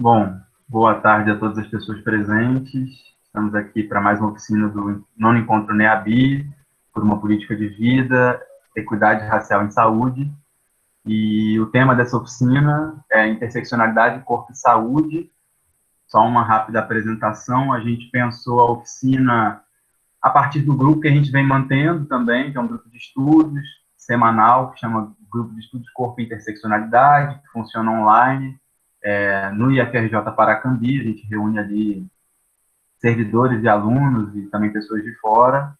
Bom, boa tarde a todas as pessoas presentes. Estamos aqui para mais uma oficina do Nono Encontro NEABI, por uma política de vida, equidade racial em saúde. E o tema dessa oficina é interseccionalidade, corpo e saúde. Só uma rápida apresentação. A gente pensou a oficina a partir do grupo que a gente vem mantendo também, que é um grupo de estudos semanal, que chama Grupo de Estudos Corpo e Interseccionalidade, que funciona online, no IFRJ Paracambi. A gente reúne ali servidores e alunos e também pessoas de fora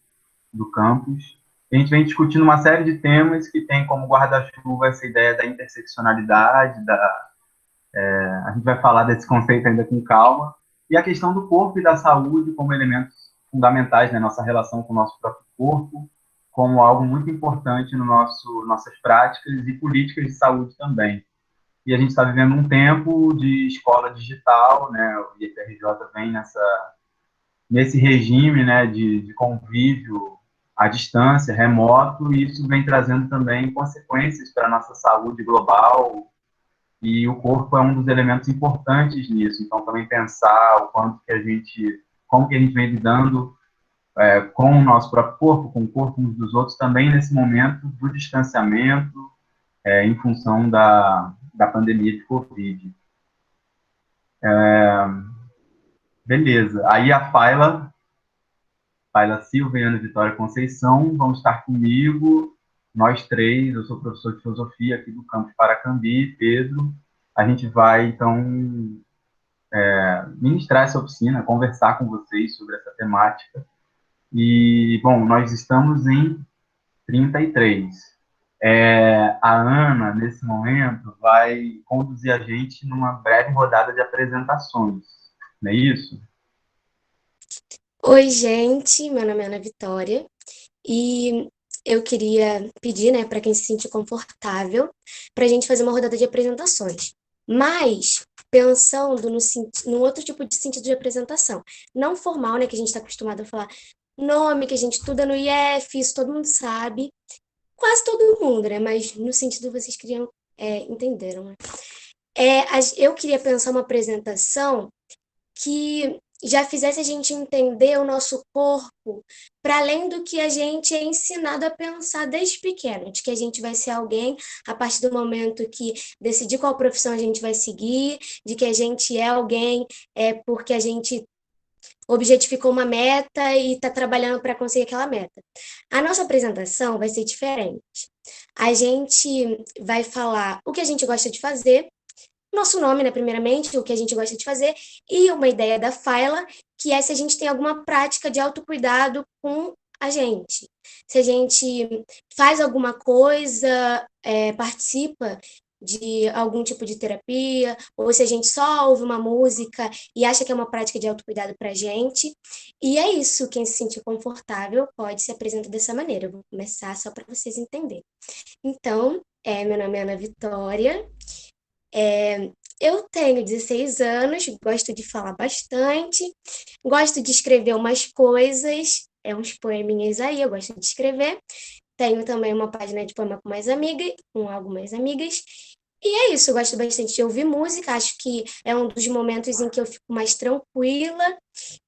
do campus. A gente vem discutindo uma série de temas que tem como guarda-chuva essa ideia da interseccionalidade, a gente vai falar desse conceito ainda com calma, e a questão do corpo e da saúde como elementos fundamentais na nossa relação com o nosso próprio corpo, como algo muito importante no nossas práticas e políticas de saúde também. E a gente está vivendo um tempo de escola digital, né? O IFRJ vem nesse regime, né, de convívio à distância, remoto, e isso vem trazendo também consequências para a nossa saúde global, e o corpo é um dos elementos importantes nisso. Então, também pensar o quanto que a gente, como que a gente vem lidando com o nosso próprio corpo, com o corpo uns dos outros, também nesse momento do distanciamento, em função da pandemia de Covid. Beleza. Aí a Paila Silva e Ana Vitória Conceição vão estar comigo, nós três. Eu sou professor de filosofia aqui do campus Paracambi, Pedro. A gente vai, então, ministrar essa oficina, conversar com vocês sobre essa temática. E, bom, nós estamos em 33. A Ana, nesse momento, vai conduzir a gente numa breve rodada de apresentações, não é isso? Oi, gente, meu nome é Ana Vitória e eu queria pedir, né, para quem se sentir confortável, para a gente fazer uma rodada de apresentações, mas pensando no outro tipo de sentido de apresentação, não formal, né, que a gente está acostumado a falar nome, que a gente estuda no IF, isso todo mundo sabe, quase todo mundo, né, mas no sentido vocês queriam, entenderam, né? Eu queria pensar uma apresentação que já fizesse a gente entender o nosso corpo para além do que a gente é ensinado a pensar desde pequeno, de que a gente vai ser alguém a partir do momento que decidir qual profissão a gente vai seguir, de que a gente é alguém porque a gente objetificou uma meta e está trabalhando para conseguir aquela meta. A nossa apresentação vai ser diferente. A gente vai falar o que a gente gosta de fazer, nosso nome, né, primeiramente, o que a gente gosta de fazer, e uma ideia da Faila, que é se a gente tem alguma prática de autocuidado com a gente. Se a gente faz alguma coisa, participa de algum tipo de terapia, ou se a gente só ouve uma música e acha que é uma prática de autocuidado pra gente. E é isso, quem se sentir confortável pode se apresentar dessa maneira. Eu vou começar só para vocês entenderem. Então, meu nome é Ana Vitória, eu tenho 16 anos, gosto de falar bastante, gosto de escrever umas coisas, uns poeminhas aí, eu gosto de escrever. Tenho também uma página de poema com algumas amigas. E é isso, eu gosto bastante de ouvir música, acho que é um dos momentos em que eu fico mais tranquila,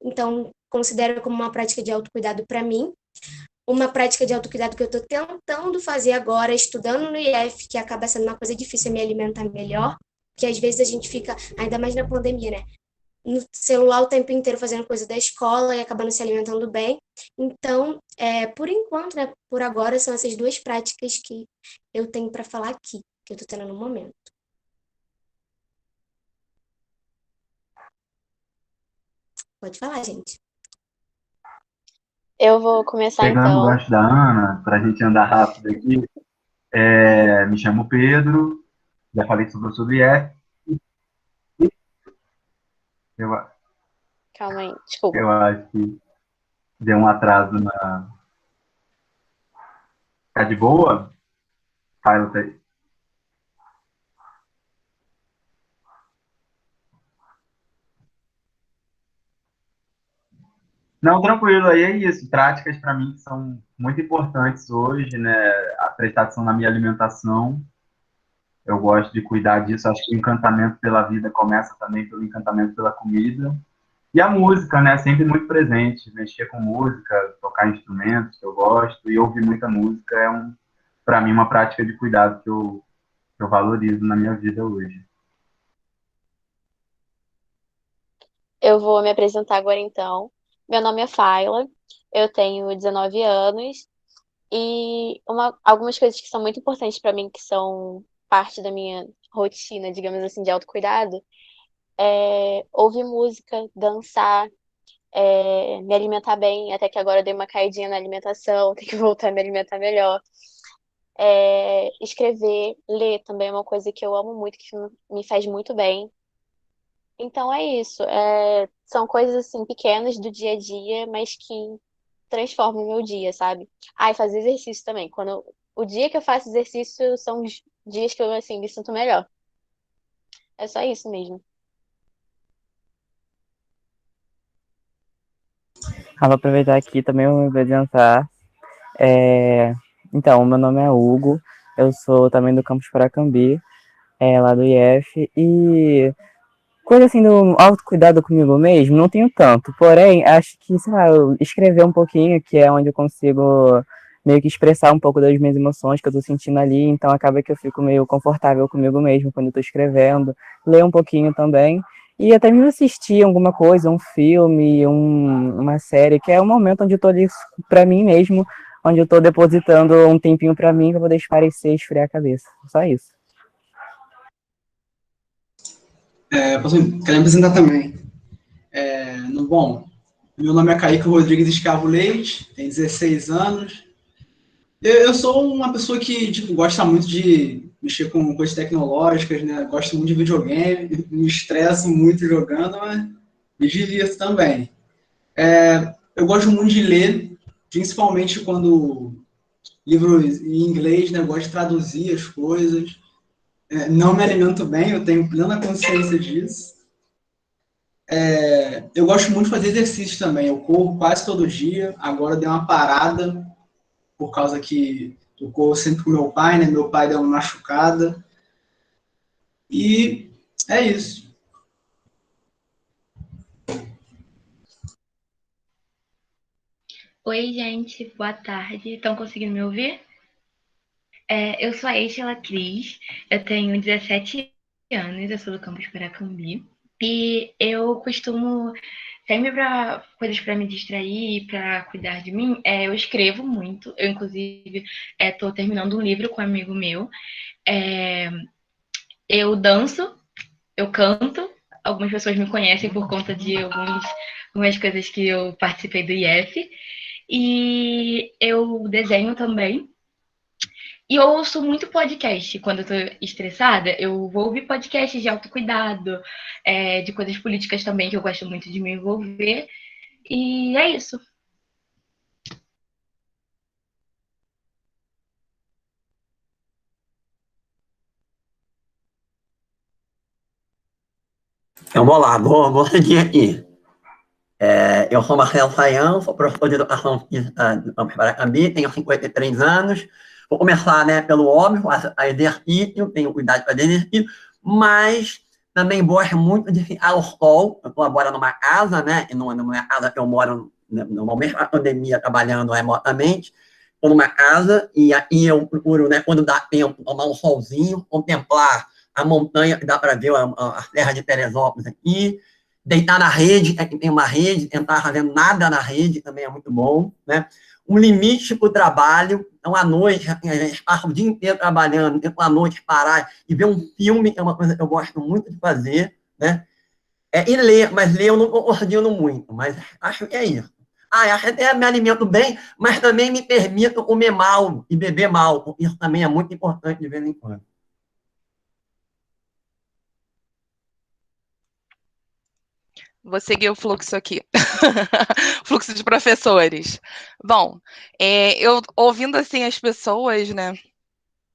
então considero como uma prática de autocuidado para mim. Uma prática de autocuidado que eu estou tentando fazer agora, estudando no IF, que acaba sendo uma coisa difícil é me alimentar melhor, que às vezes a gente fica, ainda mais na pandemia, né? No celular o tempo inteiro fazendo coisa da escola e acabando se alimentando bem. Então, por enquanto, né, por agora, são essas duas práticas que eu tenho para falar aqui, que eu estou tendo no momento. Pode falar, gente. Eu vou começar Pegando o então. gancho da Ana, para a gente andar rápido aqui, me chamo Pedro, já falei sobre IF. Eu, Calma aí, desculpa. eu acho que deu um atraso Tá de boa? Fala aí. Não, tranquilo, aí é isso. Práticas para mim que são muito importantes hoje, né? A prestação na minha alimentação. eu gosto de cuidar disso. Acho que o encantamento pela vida começa também pelo encantamento pela comida. E a música, né? Sempre muito presente. Mexer com música, tocar instrumentos que eu gosto e ouvir muita música para mim, uma prática de cuidado que eu valorizo na minha vida hoje. Eu vou me apresentar agora então. Meu nome é Faila, eu tenho 19 anos e algumas coisas que são muito importantes para mim, que são parte da minha rotina, digamos assim, de autocuidado, é ouvir música, dançar, me alimentar bem, até que agora eu dei uma caidinha na alimentação, tenho que voltar a me alimentar melhor. Escrever, ler também é uma coisa que eu amo muito, que me faz muito bem. Então é isso. São coisas assim pequenas do dia a dia, mas que transformam o meu dia, sabe? Ah, e fazer exercício também. O dia que eu faço exercício são os dias que eu assim me sinto melhor. É só isso mesmo. Vou aproveitar aqui também vou me apresentar. Então, meu nome é Hugo, eu sou também do campus Paracambi, lá do IF, e coisa assim do autocuidado comigo mesmo, não tenho tanto, porém, acho que, sei lá, eu escrever um pouquinho, que é onde eu consigo meio que expressar um pouco das minhas emoções que eu tô sentindo ali, então acaba que eu fico meio confortável comigo mesmo quando eu tô escrevendo, ler um pouquinho também, e até mesmo assistir alguma coisa, um filme, uma série, que é um momento onde eu tô ali pra mim mesmo, onde eu tô depositando um tempinho pra mim pra poder esparecer e esfriar a cabeça, só isso. Quero me apresentar também. Bom, meu nome é Kaique Rodrigues Escavo Leite, tenho 16 anos. Eu sou uma pessoa que gosta muito de mexer com coisas tecnológicas, né? Gosto muito de videogame, me estresso muito jogando, mas me divirto também. Eu gosto muito de ler, principalmente quando livros em inglês, né? Eu gosto de traduzir as coisas. Não me alimento bem, eu tenho plena consciência disso. Eu gosto muito de fazer exercício também. Eu corro quase todo dia. Agora dei uma parada por causa que eu corro sempre com meu pai, né? Meu pai deu uma machucada. E é isso. Oi, gente, boa tarde. Estão conseguindo me ouvir? Eu sou a Eixela Cris, eu tenho 17 anos, eu sou do campus Paracambi. E eu costumo, sempre para coisas para me distrair, para cuidar de mim, eu escrevo muito. Eu, inclusive, estou terminando um livro com um amigo meu. Eu danço, eu canto. Algumas pessoas me conhecem por conta de algumas coisas que eu participei do IF. E eu desenho também. E eu ouço muito podcast quando eu tô estressada. Eu vou ouvir podcasts de autocuidado, de coisas políticas também, que eu gosto muito de me envolver. E é isso. Então, vamos lá, vou seguir aqui. Eu sou Marcelo Saião, sou professor de educação física do campus Paracambi, tenho 53 anos. Vou começar, né, pelo óbvio, a exercício, tenho cuidado para exercício, mas também gosto muito de ficar ao sol. Eu estou agora numa casa, né, e não é numa casa que eu moro, no momento da pandemia, trabalhando remotamente. Estou numa casa e aqui eu procuro, né, quando dá tempo, tomar um solzinho, contemplar a montanha, que dá para ver a Serra de Teresópolis aqui, deitar na rede, que tem uma rede, tentar fazendo nada na rede também é muito bom, né? Um limite para o trabalho, então à noite, a gente passa o dia inteiro trabalhando, depois à noite parar e ver um filme, que é uma coisa que eu gosto muito de fazer, né? E ler, mas ler eu não estou conseguindo muito, mas acho que é isso. Acho que até me alimento bem, mas também me permito comer mal e beber mal, porque isso também é muito importante de vez em quando. Vou seguir o fluxo aqui. Fluxo de professores. Bom, eu ouvindo assim as pessoas, né?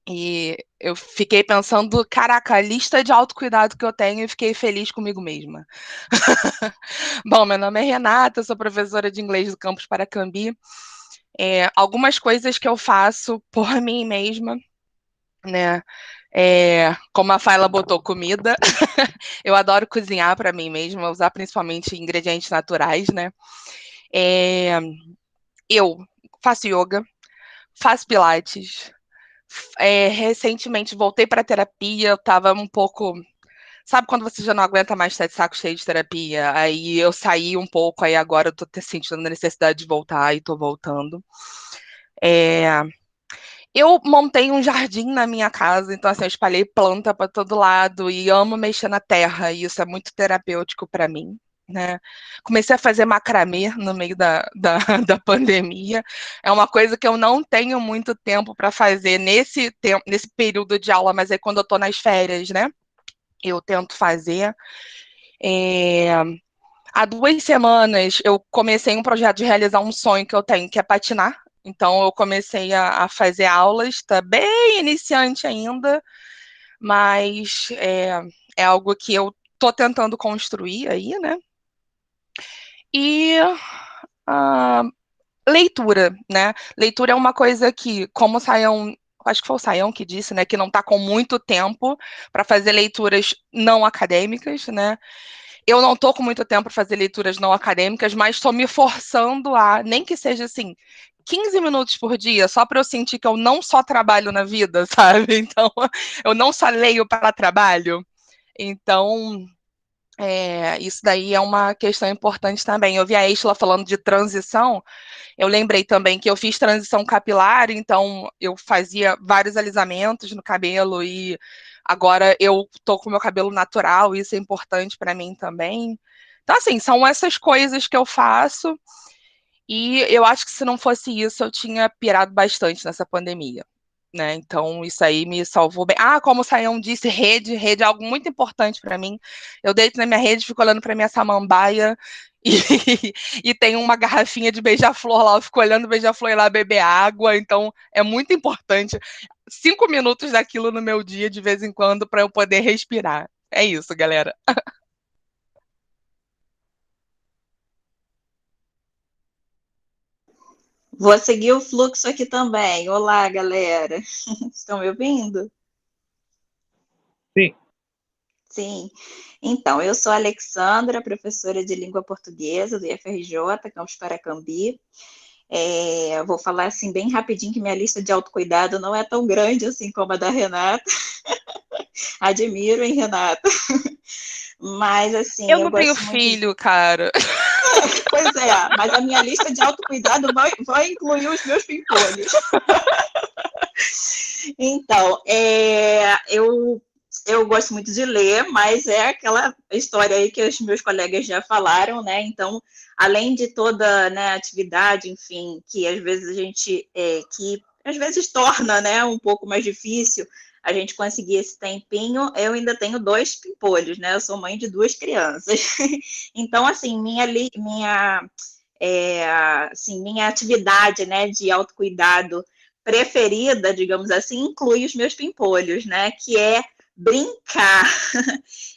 E eu fiquei pensando, caraca, a lista de autocuidado que eu tenho e fiquei feliz comigo mesma. Bom, meu nome é Renata, eu sou professora de inglês do campus Paracambi. Algumas coisas que eu faço por mim mesma, né? Como a Faila botou comida, eu adoro cozinhar para mim mesma, usar principalmente ingredientes naturais, né? Eu faço yoga, faço pilates. Recentemente voltei para terapia, eu tava um pouco. Sabe quando você já não aguenta mais estar de saco cheio de terapia? Aí eu saí um pouco, aí agora eu tô sentindo a necessidade de voltar e tô voltando. Eu montei um jardim na minha casa, então assim, eu espalhei planta para todo lado e amo mexer na terra, e isso é muito terapêutico para mim, né? Comecei a fazer macramê no meio da pandemia. É uma coisa que eu não tenho muito tempo para fazer nesse período de aula, mas é quando eu estou nas férias, né? Eu tento fazer. Há 2 semanas eu comecei um projeto de realizar um sonho que eu tenho, que é patinar. Então eu comecei a fazer aulas, está bem iniciante ainda, mas é algo que eu estou tentando construir aí, né? E leitura, né? Leitura é uma coisa que, como o Sayão, acho que foi o Sayão que disse, né, que não está com muito tempo para fazer leituras não acadêmicas, né? Eu não estou com muito tempo para fazer leituras não acadêmicas, mas estou me forçando a, nem que seja assim, 15 minutos por dia, só para eu sentir que eu não só trabalho na vida, sabe? Então, eu não só leio para trabalho. Então, isso daí é uma questão importante também. Eu vi a Estela falando de transição, eu lembrei também que eu fiz transição capilar, então eu fazia vários alisamentos no cabelo e agora eu tô com o meu cabelo natural, isso é importante para mim também. Então, assim, são essas coisas que eu faço e eu acho que se não fosse isso, eu tinha pirado bastante nessa pandemia. Né? Então, isso aí me salvou bem. Como o Sayão disse, rede é algo muito importante para mim. Eu deito na minha rede, fico olhando para minha samambaia e, e tem uma garrafinha de beija-flor lá, eu fico olhando o beija-flor e lá beber água. Então, é muito importante. 5 minutos daquilo no meu dia, de vez em quando, para eu poder respirar. É isso, galera. Vou seguir o fluxo aqui também. Olá, galera. Estão me ouvindo? Sim. Sim. Então, eu sou a Alexandra, professora de língua portuguesa do IFRJ, Campus Paracambi. Vou falar assim bem rapidinho que minha lista de autocuidado não é tão grande assim como a da Renata. Admiro, hein, Renata? Mas, assim, Eu eu não tenho gosto muito... filho, cara. Pois é, mas a minha lista de autocuidado vai incluir os meus pimpolhos. Então, eu gosto muito de ler, mas é aquela história aí que os meus colegas já falaram, né? Então, além de toda, né, atividade, enfim, que às vezes a gente, que às vezes torna, né, um pouco mais difícil a gente conseguir esse tempinho, eu ainda tenho 2 pimpolhos, né? Eu sou mãe de 2 crianças. Então, assim, minha atividade, né, de autocuidado preferida, digamos assim, inclui os meus pimpolhos, né, que é brincar.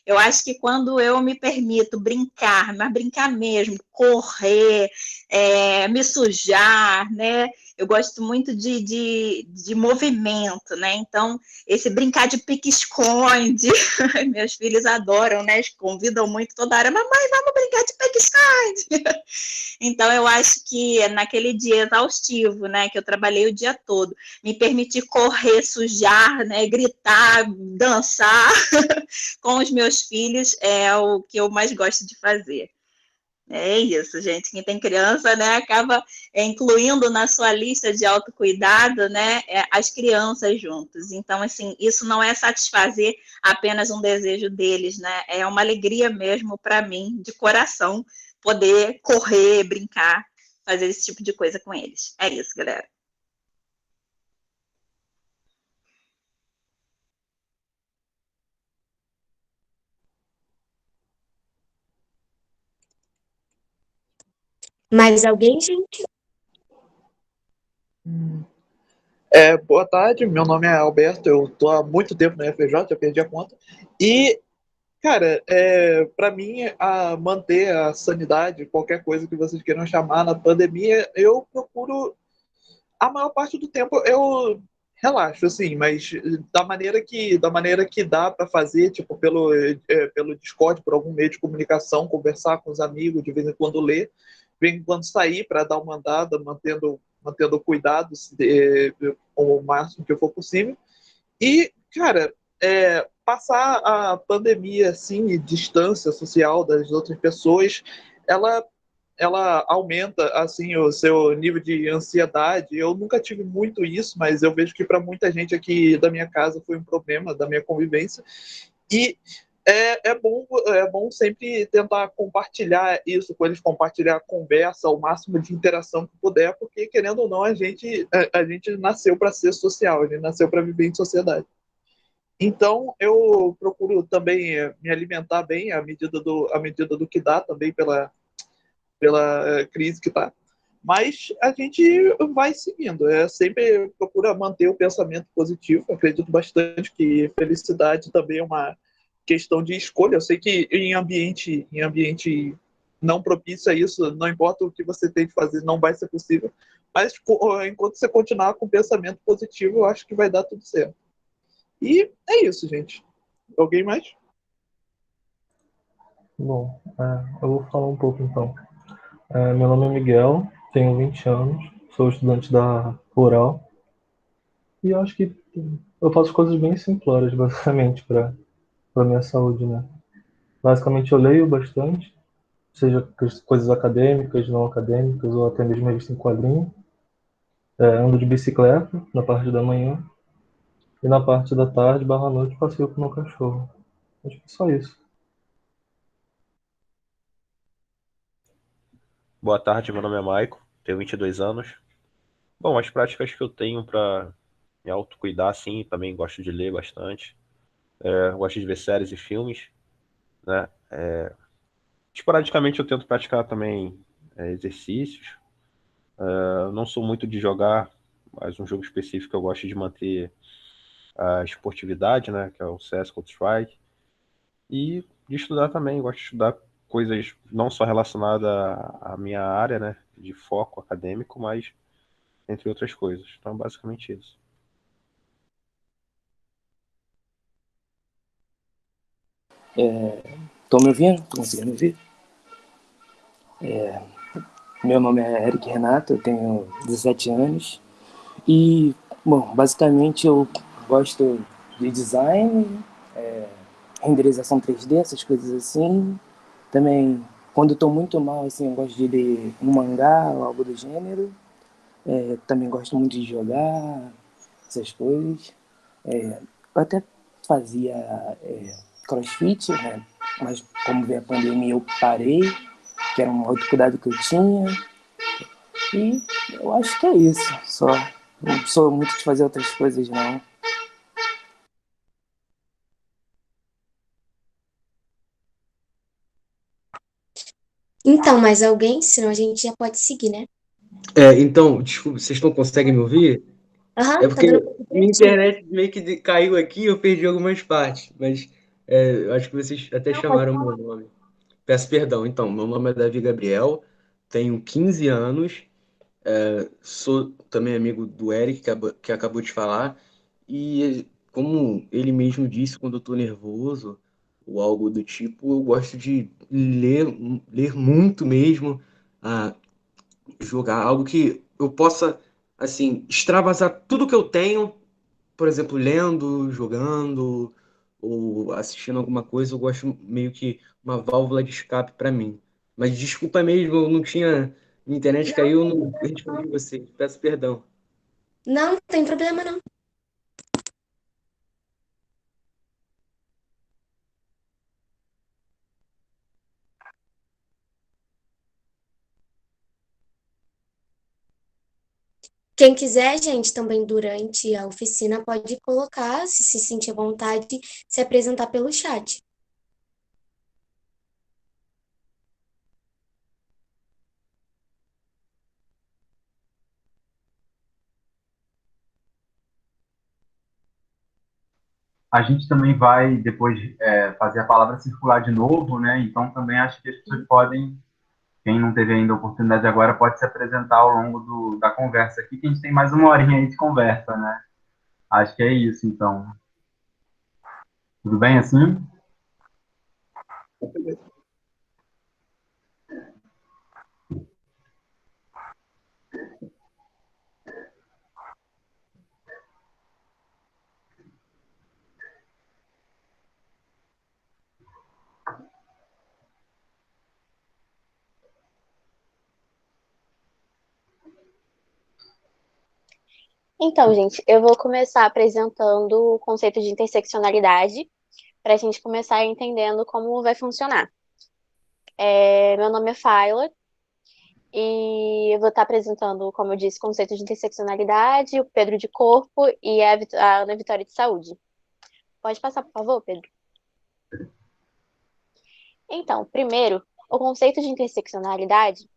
Eu acho que quando eu me permito brincar, mas brincar mesmo, correr, me sujar, né, eu gosto muito de movimento, né, então esse brincar de pique-esconde, meus filhos adoram, né, convidam muito toda hora, mamãe, vamos brincar de pique-esconde. Então, eu acho que naquele dia exaustivo, né, que eu trabalhei o dia todo, me permitir correr, sujar, né, gritar, dançar com os meus filhos é o que eu mais gosto de fazer. É isso, gente. Quem tem criança, né, acaba incluindo na sua lista de autocuidado, né, as crianças juntos. Então, assim, isso não é satisfazer apenas um desejo deles, né, é uma alegria mesmo para mim, de coração, poder correr, brincar, fazer esse tipo de coisa com eles. É isso, galera. Mais alguém, gente? Boa tarde, meu nome é Alberto, eu tô há muito tempo na FJ, eu perdi a conta. E, cara, para mim, manter a sanidade, qualquer coisa que vocês queiram chamar na pandemia, eu procuro, a maior parte do tempo, eu relaxo, assim, mas da maneira que dá para fazer, tipo, pelo Discord, por algum meio de comunicação, conversar com os amigos, de vez em quando ler, de vez em quando sair para dar uma andada, mantendo cuidados o máximo que for possível. E, cara, passar a pandemia, assim, e distância social das outras pessoas, ela ela aumenta assim o seu nível de ansiedade. Eu nunca tive muito isso, mas eu vejo que para muita gente aqui da minha casa foi um problema da minha convivência. E é bom sempre tentar compartilhar isso com eles, compartilhar a conversa, o máximo de interação que puder, porque querendo ou não a gente nasceu para ser social, a gente nasceu para viver em sociedade. Então, eu procuro também me alimentar bem à medida do que dá, também pela crise que está. Mas a gente vai seguindo, sempre procura manter o pensamento positivo. Acredito bastante que felicidade também é uma questão de escolha. Eu sei que em ambiente não propício a isso, não importa o que você tem que fazer, não vai ser possível. Mas enquanto você continuar com o pensamento positivo, eu acho que vai dar tudo certo. E é isso, gente. Alguém mais? Bom, eu vou falar um pouco então. Meu nome é Miguel, tenho 20 anos, sou estudante da Rural e eu acho que eu faço coisas bem simplórias, basicamente, para minha saúde, né? Basicamente, eu leio bastante, seja coisas acadêmicas, não acadêmicas ou até mesmo revista em quadrinho. Ando de bicicleta na parte da manhã e na parte da tarde, barra noite, passeio com o meu cachorro. Acho que é só isso. Boa tarde, meu nome é Maico, tenho 22 anos. Bom, as práticas que eu tenho para me autocuidar, sim, também gosto de ler bastante. Gosto de ver séries e filmes, né? Esporadicamente eu tento praticar também exercícios. Eu não sou muito de jogar, mas um jogo específico eu gosto de manter a esportividade, né? Que é o CS Counter-Strike. E de estudar também, gosto de estudar coisas não só relacionadas à minha área, né? De foco acadêmico, mas entre outras coisas. Então, basicamente isso. Estão me ouvindo? Estão conseguindo me ouvir? Meu nome é Eric Renato, eu tenho 17 anos e, bom, basicamente eu gosto de design, renderização 3D, essas coisas assim. Também, quando estou muito mal, assim, eu gosto de ler um mangá ou algo do gênero. Também gosto muito de jogar, essas coisas. Eu até fazia crossfit, né? Mas como veio a pandemia eu parei, que era um autocuidado que eu tinha. E eu acho que é isso, só. Não sou muito de fazer outras coisas, não. Então, mais alguém? Senão a gente já pode seguir, né? Então, desculpa, vocês não conseguem me ouvir? É Aham, tá porque dando pra ouvir minha direitinho. internet meio que caiu aqui e eu perdi algumas partes, mas eu acho que vocês até Não, pode chamaram falar. meu nome. Peço perdão. Então, meu nome é Davi Gabriel, tenho 15 anos, sou também amigo do Eric, que acabou de falar, e como ele mesmo disse, quando eu estou nervoso ou algo do tipo, eu gosto de ler muito mesmo, ah, jogar algo que eu possa, assim, extravasar tudo que eu tenho, por exemplo, lendo, jogando ou assistindo alguma coisa, eu gosto meio que uma válvula de escape para mim. Mas desculpa mesmo, eu não tinha. Minha internet caiu, eu não respondi você. Peço perdão. Não, não tem problema não. Quem quiser, gente, também durante a oficina pode colocar, se sentir à vontade, se apresentar pelo chat. A gente também vai depois fazer a palavra circular de novo, né? Então também acho que as pessoas podem, quem não teve ainda a oportunidade agora, pode se apresentar ao longo da conversa aqui, que a gente tem mais uma horinha aí de conversa, né? Acho que é isso, então. Tudo bem assim? Então, gente, eu vou começar apresentando o conceito de interseccionalidade, para a gente começar entendendo como vai funcionar. Meu nome é Faila, e eu vou estar apresentando, como eu disse, o conceito de interseccionalidade, o Pedro de corpo e a Ana Vitória de saúde. Pode passar, por favor, Pedro? Então, primeiro, o conceito de interseccionalidade,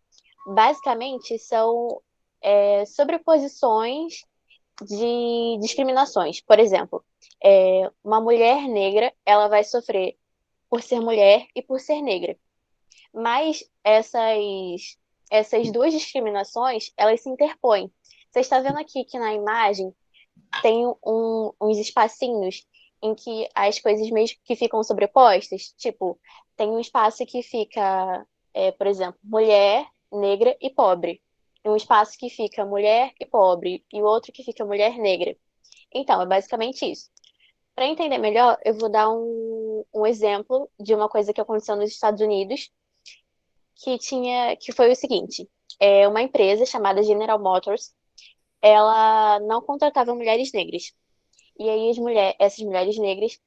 basicamente, são sobreposições de discriminações. Por exemplo, uma mulher negra, ela vai sofrer por ser mulher e por ser negra. Mas essas duas discriminações, elas se interpõem. Você está vendo aqui que na imagem tem uns espacinhos em que as coisas meio que ficam sobrepostas. Tipo, tem um espaço que fica, por exemplo, mulher, negra e pobre. E um espaço que fica mulher e pobre. E o outro que fica mulher negra. Então, é basicamente isso. Para entender melhor, eu vou dar um exemplo de uma coisa que aconteceu nos Estados Unidos, que foi o seguinte: uma empresa chamada General Motors, ela não contratava mulheres negras. E aí essas mulheres negras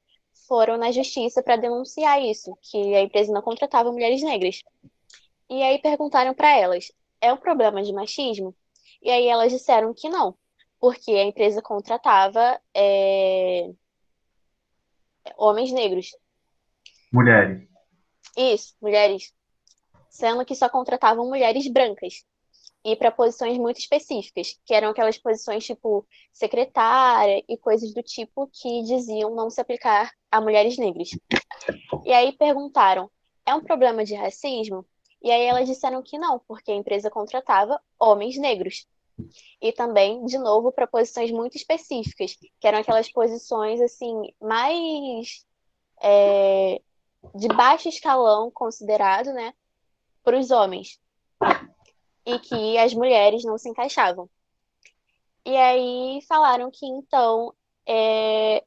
foram na justiça para denunciar isso, que a empresa não contratava mulheres negras. E aí perguntaram para elas: é um problema de machismo? E aí elas disseram que não, porque a empresa contratava homens negros. Mulheres. Isso, mulheres. Sendo que só contratavam mulheres brancas. E para posições muito específicas, que eram aquelas posições tipo secretária e coisas do tipo que diziam não se aplicar a mulheres negras. E aí perguntaram: é um problema de racismo? E aí elas disseram que não, porque a empresa contratava homens negros. E também, de novo, para posições muito específicas, que eram aquelas posições assim mais de baixo escalão considerado, né, para os homens, e que as mulheres não se encaixavam. E aí falaram que então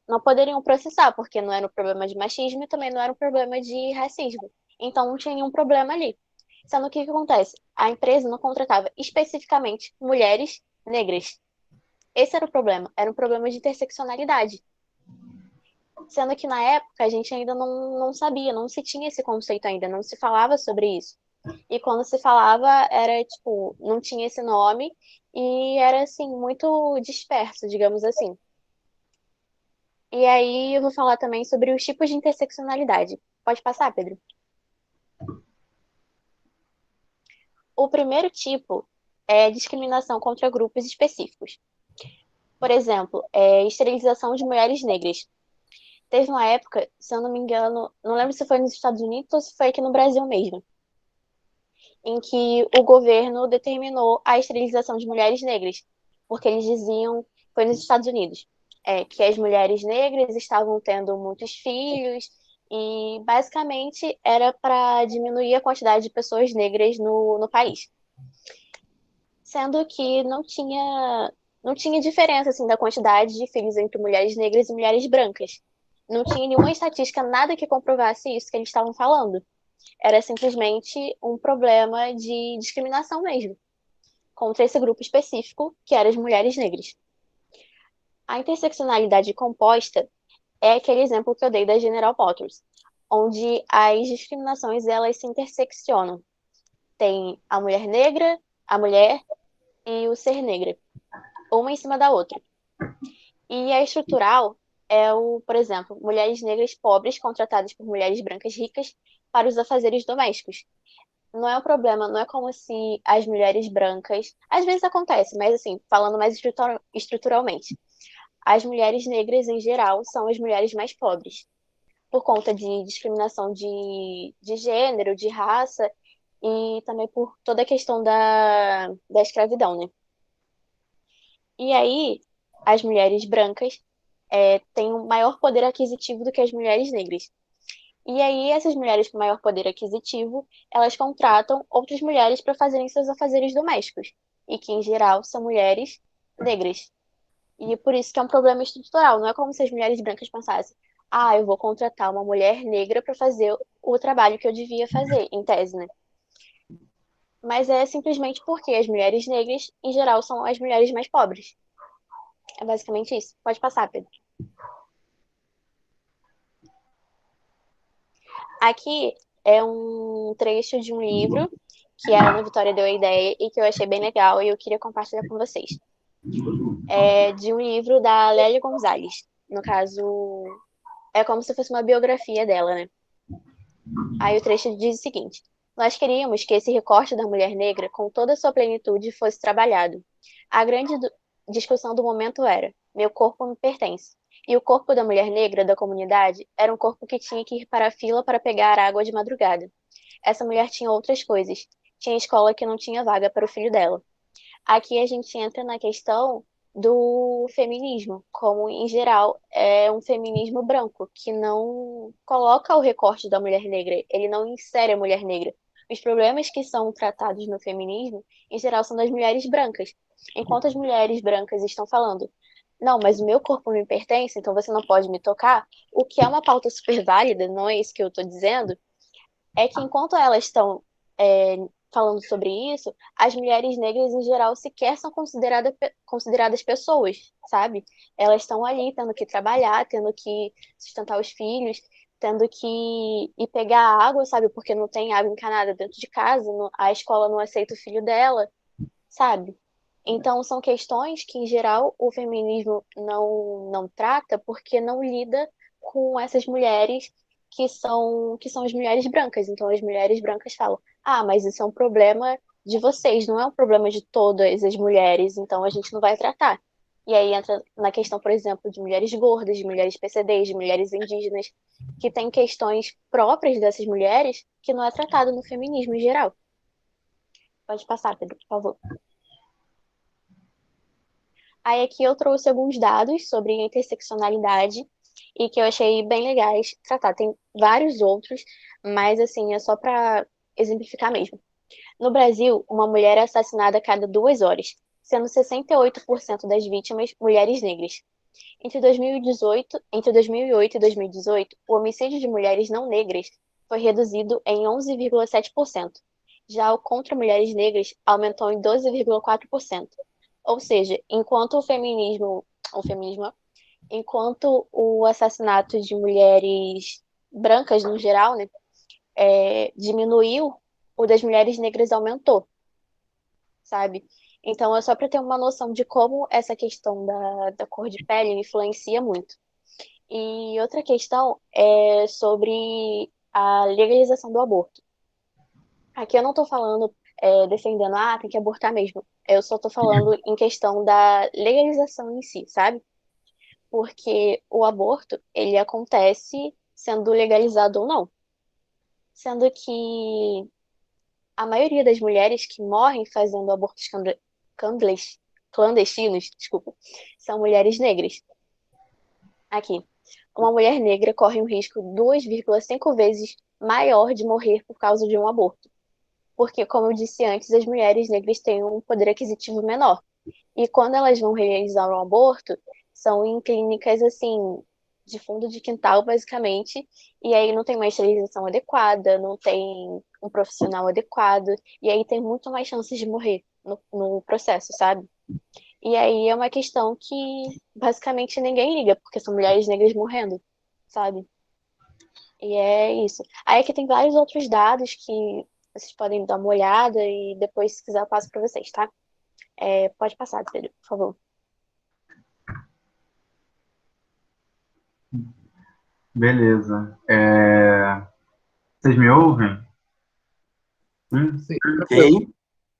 não poderiam processar, porque não era um problema de machismo e também não era um problema de racismo. Então não tinha nenhum problema ali. Sendo que o que acontece? A empresa não contratava especificamente mulheres negras. Esse era um problema de interseccionalidade. Sendo que na época a gente ainda não sabia, não se tinha esse conceito ainda, não se falava sobre isso. E quando se falava, era tipo, não tinha esse nome e era assim, muito disperso, digamos assim. E aí eu vou falar também sobre os tipos de interseccionalidade. Pode passar, Pedro? O primeiro tipo é discriminação contra grupos específicos. Por exemplo, esterilização de mulheres negras. Teve uma época, se eu não me engano, não lembro se foi nos Estados Unidos ou se foi aqui no Brasil mesmo, em que o governo determinou a esterilização de mulheres negras, porque eles diziam, foi nos Estados Unidos, que as mulheres negras estavam tendo muitos filhos e basicamente era para diminuir a quantidade de pessoas negras no país. Sendo que não tinha diferença assim da quantidade de filhos entre mulheres negras e mulheres brancas. Não tinha nenhuma estatística, nada que comprovasse isso que eles estavam falando. Era simplesmente um problema de discriminação mesmo, contra esse grupo específico, que eram as mulheres negras. A interseccionalidade composta é aquele exemplo que eu dei da General Motors, onde as discriminações elas se interseccionam. Tem a mulher negra, a mulher e o ser negra, uma em cima da outra. E a estrutural por exemplo, mulheres negras pobres contratadas por mulheres brancas ricas para os afazeres domésticos. Não é um problema, não é como se as mulheres brancas, às vezes acontece, mas assim, falando mais estruturalmente, as mulheres negras em geral são as mulheres mais pobres, por conta de discriminação de gênero, de raça e também por toda a questão da escravidão, né? E aí, as mulheres brancas têm um maior poder aquisitivo do que as mulheres negras. E aí, essas mulheres com maior poder aquisitivo, elas contratam outras mulheres para fazerem seus afazeres domésticos, e que, em geral, são mulheres negras. E por isso que é um problema estrutural. Não é como se as mulheres brancas pensassem, eu vou contratar uma mulher negra para fazer o trabalho que eu devia fazer, em tese, né? Mas é simplesmente porque as mulheres negras, em geral, são as mulheres mais pobres. É basicamente isso. Pode passar, Pedro. Aqui é um trecho de um livro que a Ana Vitória deu a ideia e que eu achei bem legal e eu queria compartilhar com vocês. É de um livro da Lélia Gonzalez. No caso, é como se fosse uma biografia dela, né? Aí o trecho diz o seguinte: nós queríamos que esse recorte da mulher negra, com toda a sua plenitude, fosse trabalhado. A grande discussão do momento era: meu corpo me pertence. E o corpo da mulher negra da comunidade era um corpo que tinha que ir para a fila para pegar água de madrugada. Essa mulher tinha outras coisas. Tinha escola que não tinha vaga para o filho dela. Aqui a gente entra na questão do feminismo, como em geral é um feminismo branco, que não coloca o recorte da mulher negra, ele não insere a mulher negra. Os problemas que são tratados no feminismo, em geral, são das mulheres brancas. Enquanto as mulheres brancas estão falando, não, mas o meu corpo me pertence, então você não pode me tocar, o que é uma pauta super válida, não é isso que eu estou dizendo, é que enquanto elas estão falando sobre isso, as mulheres negras em geral sequer são consideradas pessoas, sabe? Elas estão ali tendo que trabalhar, tendo que sustentar os filhos, tendo que ir pegar água, sabe? Porque não tem água encanada dentro de casa, a escola não aceita o filho dela, sabe? Então, são questões que, em geral, o feminismo não trata porque não lida com essas mulheres que são as mulheres brancas. Então, as mulheres brancas falam: mas isso é um problema de vocês, não é um problema de todas as mulheres, então a gente não vai tratar. E aí entra na questão, por exemplo, de mulheres gordas, de mulheres PCDs, de mulheres indígenas, que tem questões próprias dessas mulheres que não é tratado no feminismo em geral. Pode passar, Pedro, por favor. Aí aqui eu trouxe alguns dados sobre interseccionalidade e que eu achei bem legais tratar. Tem vários outros, mas assim, é só para exemplificar mesmo. No Brasil, uma mulher é assassinada a cada 2 horas, sendo 68% das vítimas mulheres negras. Entre 2008 e 2018, o homicídio de mulheres não negras foi reduzido em 11,7%. Já o contra mulheres negras aumentou em 12,4%. Ou seja, enquanto o assassinato de mulheres brancas no geral, né, diminuiu, o das mulheres negras aumentou, sabe? Então é só para ter uma noção de como essa questão da cor de pele influencia muito. E outra questão é sobre a legalização do aborto. Aqui eu não estou falando defendendo, tem que abortar mesmo. Eu só estou falando em questão da legalização em si, sabe? Porque o aborto, ele acontece sendo legalizado ou não. Sendo que a maioria das mulheres que morrem fazendo abortos clandestinos, desculpa, são mulheres negras. Aqui, uma mulher negra corre um risco 2,5 vezes maior de morrer por causa de um aborto. Porque, como eu disse antes, as mulheres negras têm um poder aquisitivo menor. E quando elas vão realizar um aborto, são em clínicas, assim, de fundo de quintal, basicamente, e aí não tem uma esterilização adequada, não tem um profissional adequado, e aí tem muito mais chances de morrer no processo, sabe? E aí é uma questão que basicamente ninguém liga, porque são mulheres negras morrendo, sabe? E é isso. Aí aqui tem vários outros dados que vocês podem dar uma olhada e depois, se quiser, eu passo para vocês, tá? Pode passar, Pedro, por favor. Beleza. Vocês me ouvem? Sim. Sim.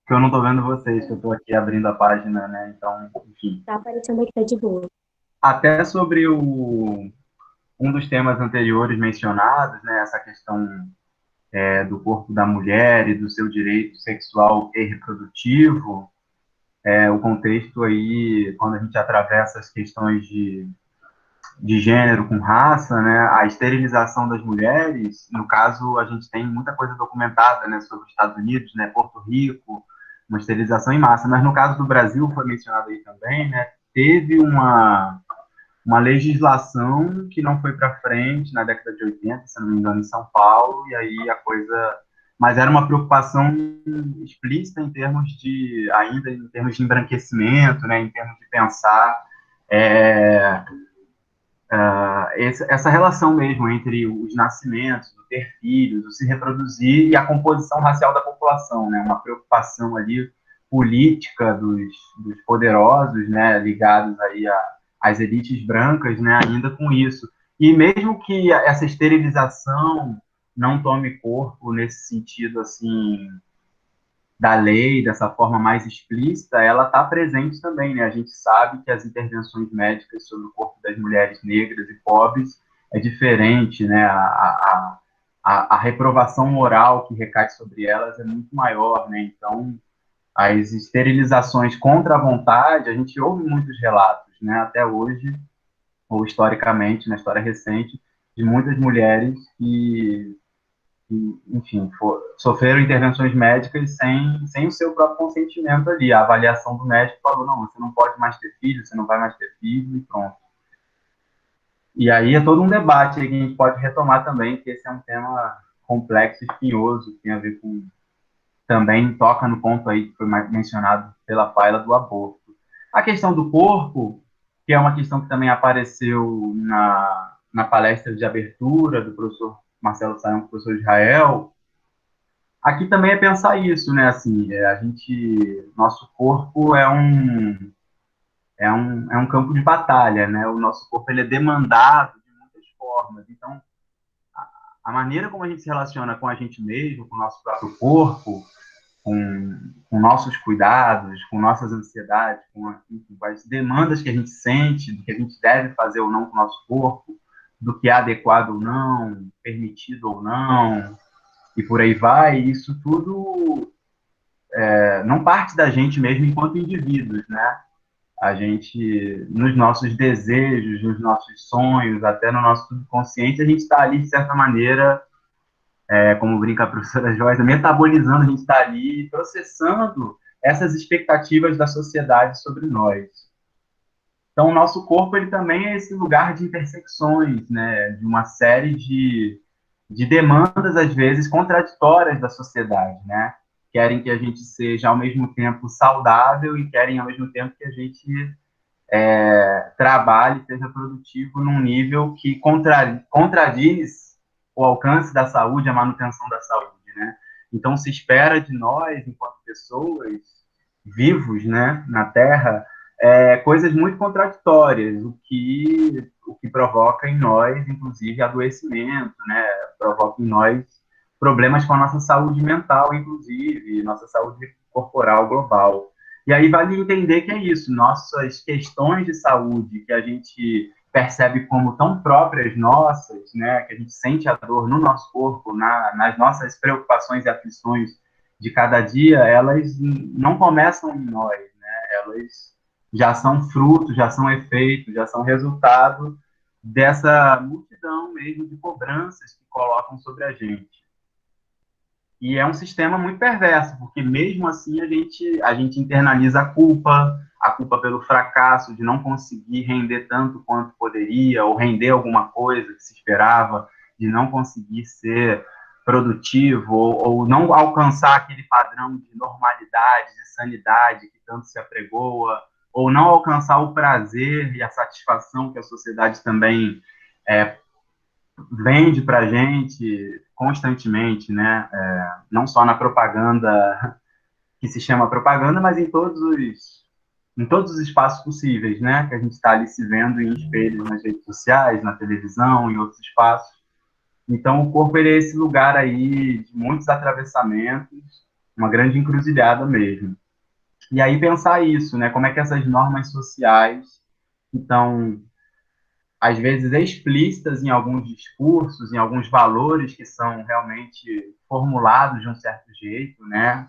Que eu não estou vendo vocês, que eu estou aqui abrindo a página, né? Então, enfim. Tá aparecendo aqui, tá de boa. Até sobre um dos temas anteriores mencionados, né? Essa questão do corpo da mulher e do seu direito sexual e reprodutivo, o contexto aí, quando a gente atravessa as questões de de gênero com raça, né, a esterilização das mulheres, no caso, a gente tem muita coisa documentada, né, sobre os Estados Unidos, né, Porto Rico, uma esterilização em massa, mas no caso do Brasil, foi mencionado aí também, né, teve uma legislação que não foi para frente na década de 80, se não me engano, em São Paulo, e aí a coisa... Mas era uma preocupação explícita ainda em termos de embranquecimento, né, em termos de pensar essa relação mesmo entre os nascimentos, o ter filhos, o se reproduzir e a composição racial da população, né? Uma preocupação ali política dos poderosos, né? Ligados aí às elites brancas, né? Ainda com isso. E mesmo que essa esterilização não tome corpo nesse sentido, assim, da lei, dessa forma mais explícita, ela está presente também, né? A gente sabe que as intervenções médicas sobre o corpo das mulheres negras e pobres é diferente, né? A reprovação moral que recai sobre elas é muito maior, né? Então, as esterilizações contra a vontade, a gente ouve muitos relatos, né? Até hoje, ou historicamente, na história recente, de muitas mulheres que enfim, sofreram intervenções médicas sem o seu próprio consentimento ali. A avaliação do médico falou, não, você não pode mais ter filho, você não vai mais ter filho, e pronto. E aí é todo um debate aí que a gente pode retomar também, que esse é um tema complexo e espinhoso, que tem a ver com... Também toca no ponto aí que foi mencionado pela Paila do aborto. A questão do corpo, que é uma questão que também apareceu na palestra de abertura do professor Marcelo Sayão, professor Israel, aqui também é pensar isso, né? Assim, nosso corpo é um campo de batalha, né? O nosso corpo ele é demandado de muitas formas. Então, a maneira como a gente se relaciona com a gente mesmo, com o nosso próprio corpo, com nossos cuidados, com nossas ansiedades, com as demandas que a gente sente, do que a gente deve fazer ou não com o nosso corpo, do que é adequado ou não, permitido ou não, e por aí vai, isso tudo não parte da gente mesmo enquanto indivíduos, né? A gente, nos nossos desejos, nos nossos sonhos, até no nosso subconsciente, a gente está ali, de certa maneira, como brinca a professora Joyce, metabolizando, a gente está ali processando essas expectativas da sociedade sobre nós. Então, o nosso corpo ele também é esse lugar de intersecções, né? De uma série de demandas, às vezes, contraditórias da sociedade, né? Querem que a gente seja, ao mesmo tempo, saudável e querem, ao mesmo tempo, que a gente trabalhe, seja produtivo num nível que contradiz o alcance da saúde, a manutenção da saúde, né? Então, se espera de nós, enquanto pessoas vivos, né, na Terra, coisas muito contraditórias, o que provoca em nós, inclusive, adoecimento, né? Provoca em nós problemas com a nossa saúde mental, inclusive, nossa saúde corporal global. E aí vale entender que é isso, nossas questões de saúde que a gente percebe como tão próprias nossas, né, que a gente sente a dor no nosso corpo, nas nossas preocupações e aflições de cada dia, elas não começam em nós, né, elas já são fruto, já são efeito, já são resultado dessa multidão mesmo de cobranças que colocam sobre a gente. E é um sistema muito perverso, porque mesmo assim a gente internaliza a culpa pelo fracasso de não conseguir render tanto quanto poderia, ou render alguma coisa que se esperava, de não conseguir ser produtivo, ou não alcançar aquele padrão de normalidade, de sanidade que tanto se apregoa, ou não alcançar o prazer e a satisfação que a sociedade também vende para a gente constantemente, né? Não só na propaganda que se chama propaganda, mas em todos os espaços possíveis, né? Que a gente está ali se vendo em espelhos nas redes sociais, na televisão, em outros espaços. Então, o corpo ele é esse lugar aí de muitos atravessamentos, uma grande encruzilhada mesmo. E aí pensar isso, né? Como é que essas normas sociais, então, às vezes explícitas em alguns discursos, em alguns valores que são realmente formulados de um certo jeito, né?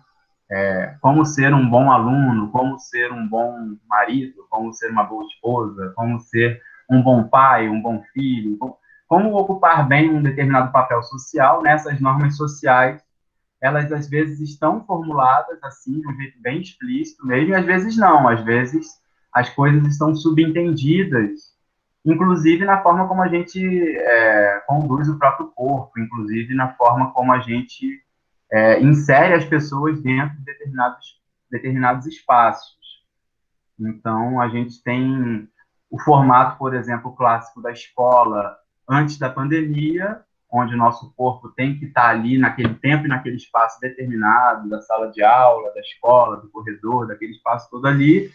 Como ser um bom aluno, como ser um bom marido, como ser uma boa esposa, como ser um bom pai, um bom filho, como ocupar bem um determinado papel social, né? Essas normas sociais, elas às vezes estão formuladas assim, de um jeito bem explícito mesmo, e às vezes não, às vezes as coisas estão subentendidas, inclusive na forma como a gente conduz o próprio corpo, inclusive na forma como a gente insere as pessoas dentro de determinados espaços. Então, a gente tem o formato, por exemplo, clássico da escola antes da pandemia, onde o nosso corpo tem que estar ali naquele tempo e naquele espaço determinado, da sala de aula, da escola, do corredor, daquele espaço todo ali,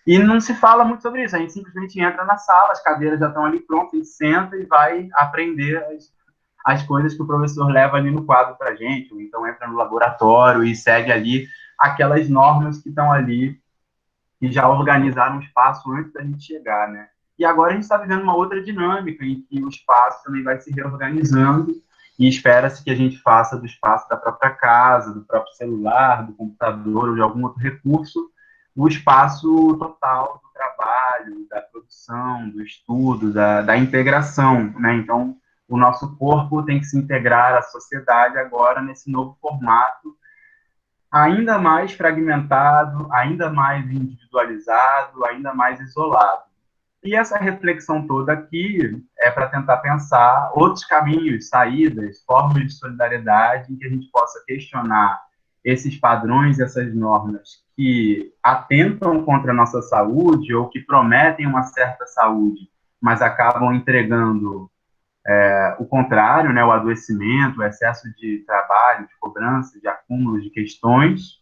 e não se fala muito sobre isso, a gente simplesmente entra na sala, as cadeiras já estão ali prontas, a gente senta e vai aprender as coisas que o professor leva ali no quadro para a gente, ou então entra no laboratório e segue ali aquelas normas que estão ali, que já organizaram o espaço antes da gente chegar, né? E agora a gente está vivendo uma outra dinâmica em que o espaço também vai se reorganizando e espera-se que a gente faça do espaço da própria casa, do próprio celular, do computador ou de algum outro recurso, o espaço total do trabalho, da produção, do estudo, da integração, né? Então, o nosso corpo tem que se integrar à sociedade agora nesse novo formato, ainda mais fragmentado, ainda mais individualizado, ainda mais isolado. E essa reflexão toda aqui é para tentar pensar outros caminhos, saídas, formas de solidariedade em que a gente possa questionar esses padrões, essas normas que atentam contra a nossa saúde ou que prometem uma certa saúde, mas acabam entregando o contrário, né, o adoecimento, o excesso de trabalho, de cobrança, de acúmulo de questões.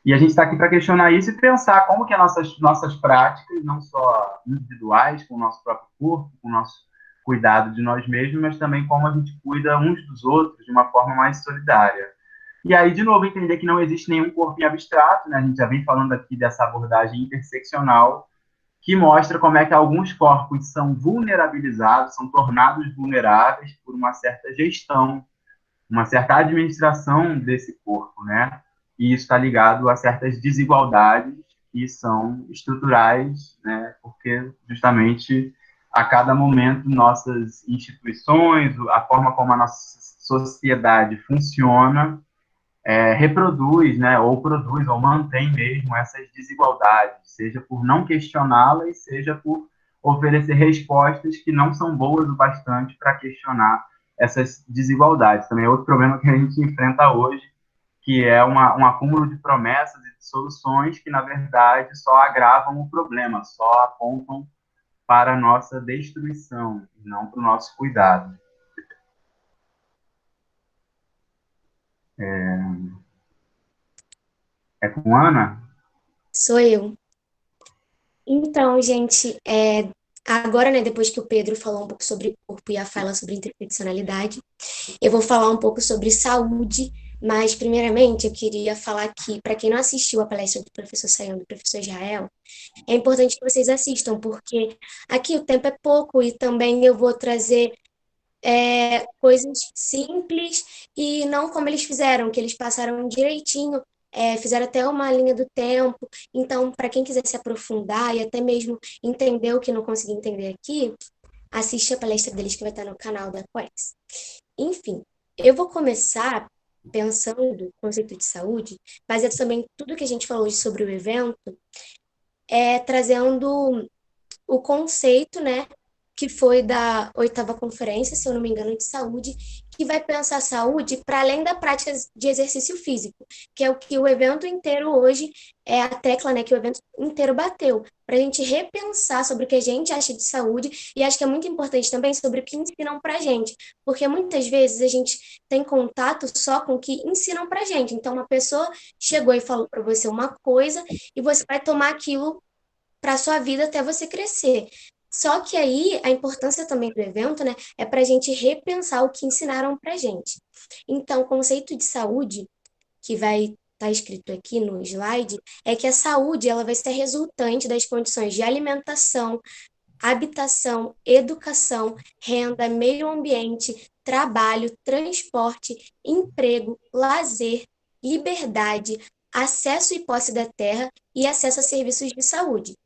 E a gente está aqui para questionar isso e pensar como que as nossas práticas, não só individuais, com o nosso próprio corpo, com o nosso cuidado de nós mesmos, mas também como a gente cuida uns dos outros de uma forma mais solidária. E aí, de novo, entender que não existe nenhum corpo em abstrato, né? A gente já vem falando aqui dessa abordagem interseccional, que mostra como é que alguns corpos são vulnerabilizados, são tornados vulneráveis por uma certa gestão, uma certa administração desse corpo, né? E isso está ligado a certas desigualdades que são estruturais, né? Porque justamente a cada momento nossas instituições, a forma como a nossa sociedade funciona, reproduz, né, ou produz, ou mantém mesmo essas desigualdades, seja por não questioná-las, seja por oferecer respostas que não são boas o bastante para questionar essas desigualdades. Também é outro problema que a gente enfrenta hoje, que é um acúmulo de promessas e de soluções que, na verdade, só agravam o problema, só apontam para a nossa destruição, e não para o nosso cuidado. É com Ana? Sou eu. Então, gente, agora, né, depois que o Pedro falou um pouco sobre corpo e a Fala sobre interseccionalidade, eu vou falar um pouco sobre saúde, mas, primeiramente, eu queria falar que, para quem não assistiu a palestra do professor Sayão e do professor Israel, é importante que vocês assistam, porque aqui o tempo é pouco e também eu vou trazer coisas simples e não como eles fizeram, que eles passaram direitinho, fizeram até uma linha do tempo. Então, para quem quiser se aprofundar e até mesmo entender o que não consegui entender aqui, assiste a palestra deles que vai estar no canal da Coex. Enfim, eu vou começar pensando o conceito de saúde, baseado também em tudo que a gente falou hoje sobre o evento, trazendo o conceito, né, que foi da 8ª conferência, se eu não me engano, de saúde, que vai pensar a saúde para além da prática de exercício físico, que é o que o evento inteiro hoje, é a tecla, né, que o evento inteiro bateu, para a gente repensar sobre o que a gente acha de saúde, e acho que é muito importante também sobre o que ensinam para a gente, porque muitas vezes a gente tem contato só com o que ensinam para a gente, então uma pessoa chegou e falou para você uma coisa, e você vai tomar aquilo para a sua vida até você crescer. Só que aí a importância também do evento, né, é para a gente repensar o que ensinaram para a gente. Então, o conceito de saúde, que vai estar escrito aqui no slide, é que a saúde ela vai ser resultante das condições de alimentação, habitação, educação, renda, meio ambiente, trabalho, transporte, emprego, lazer, liberdade, acesso e posse da terra e acesso a serviços de saúde.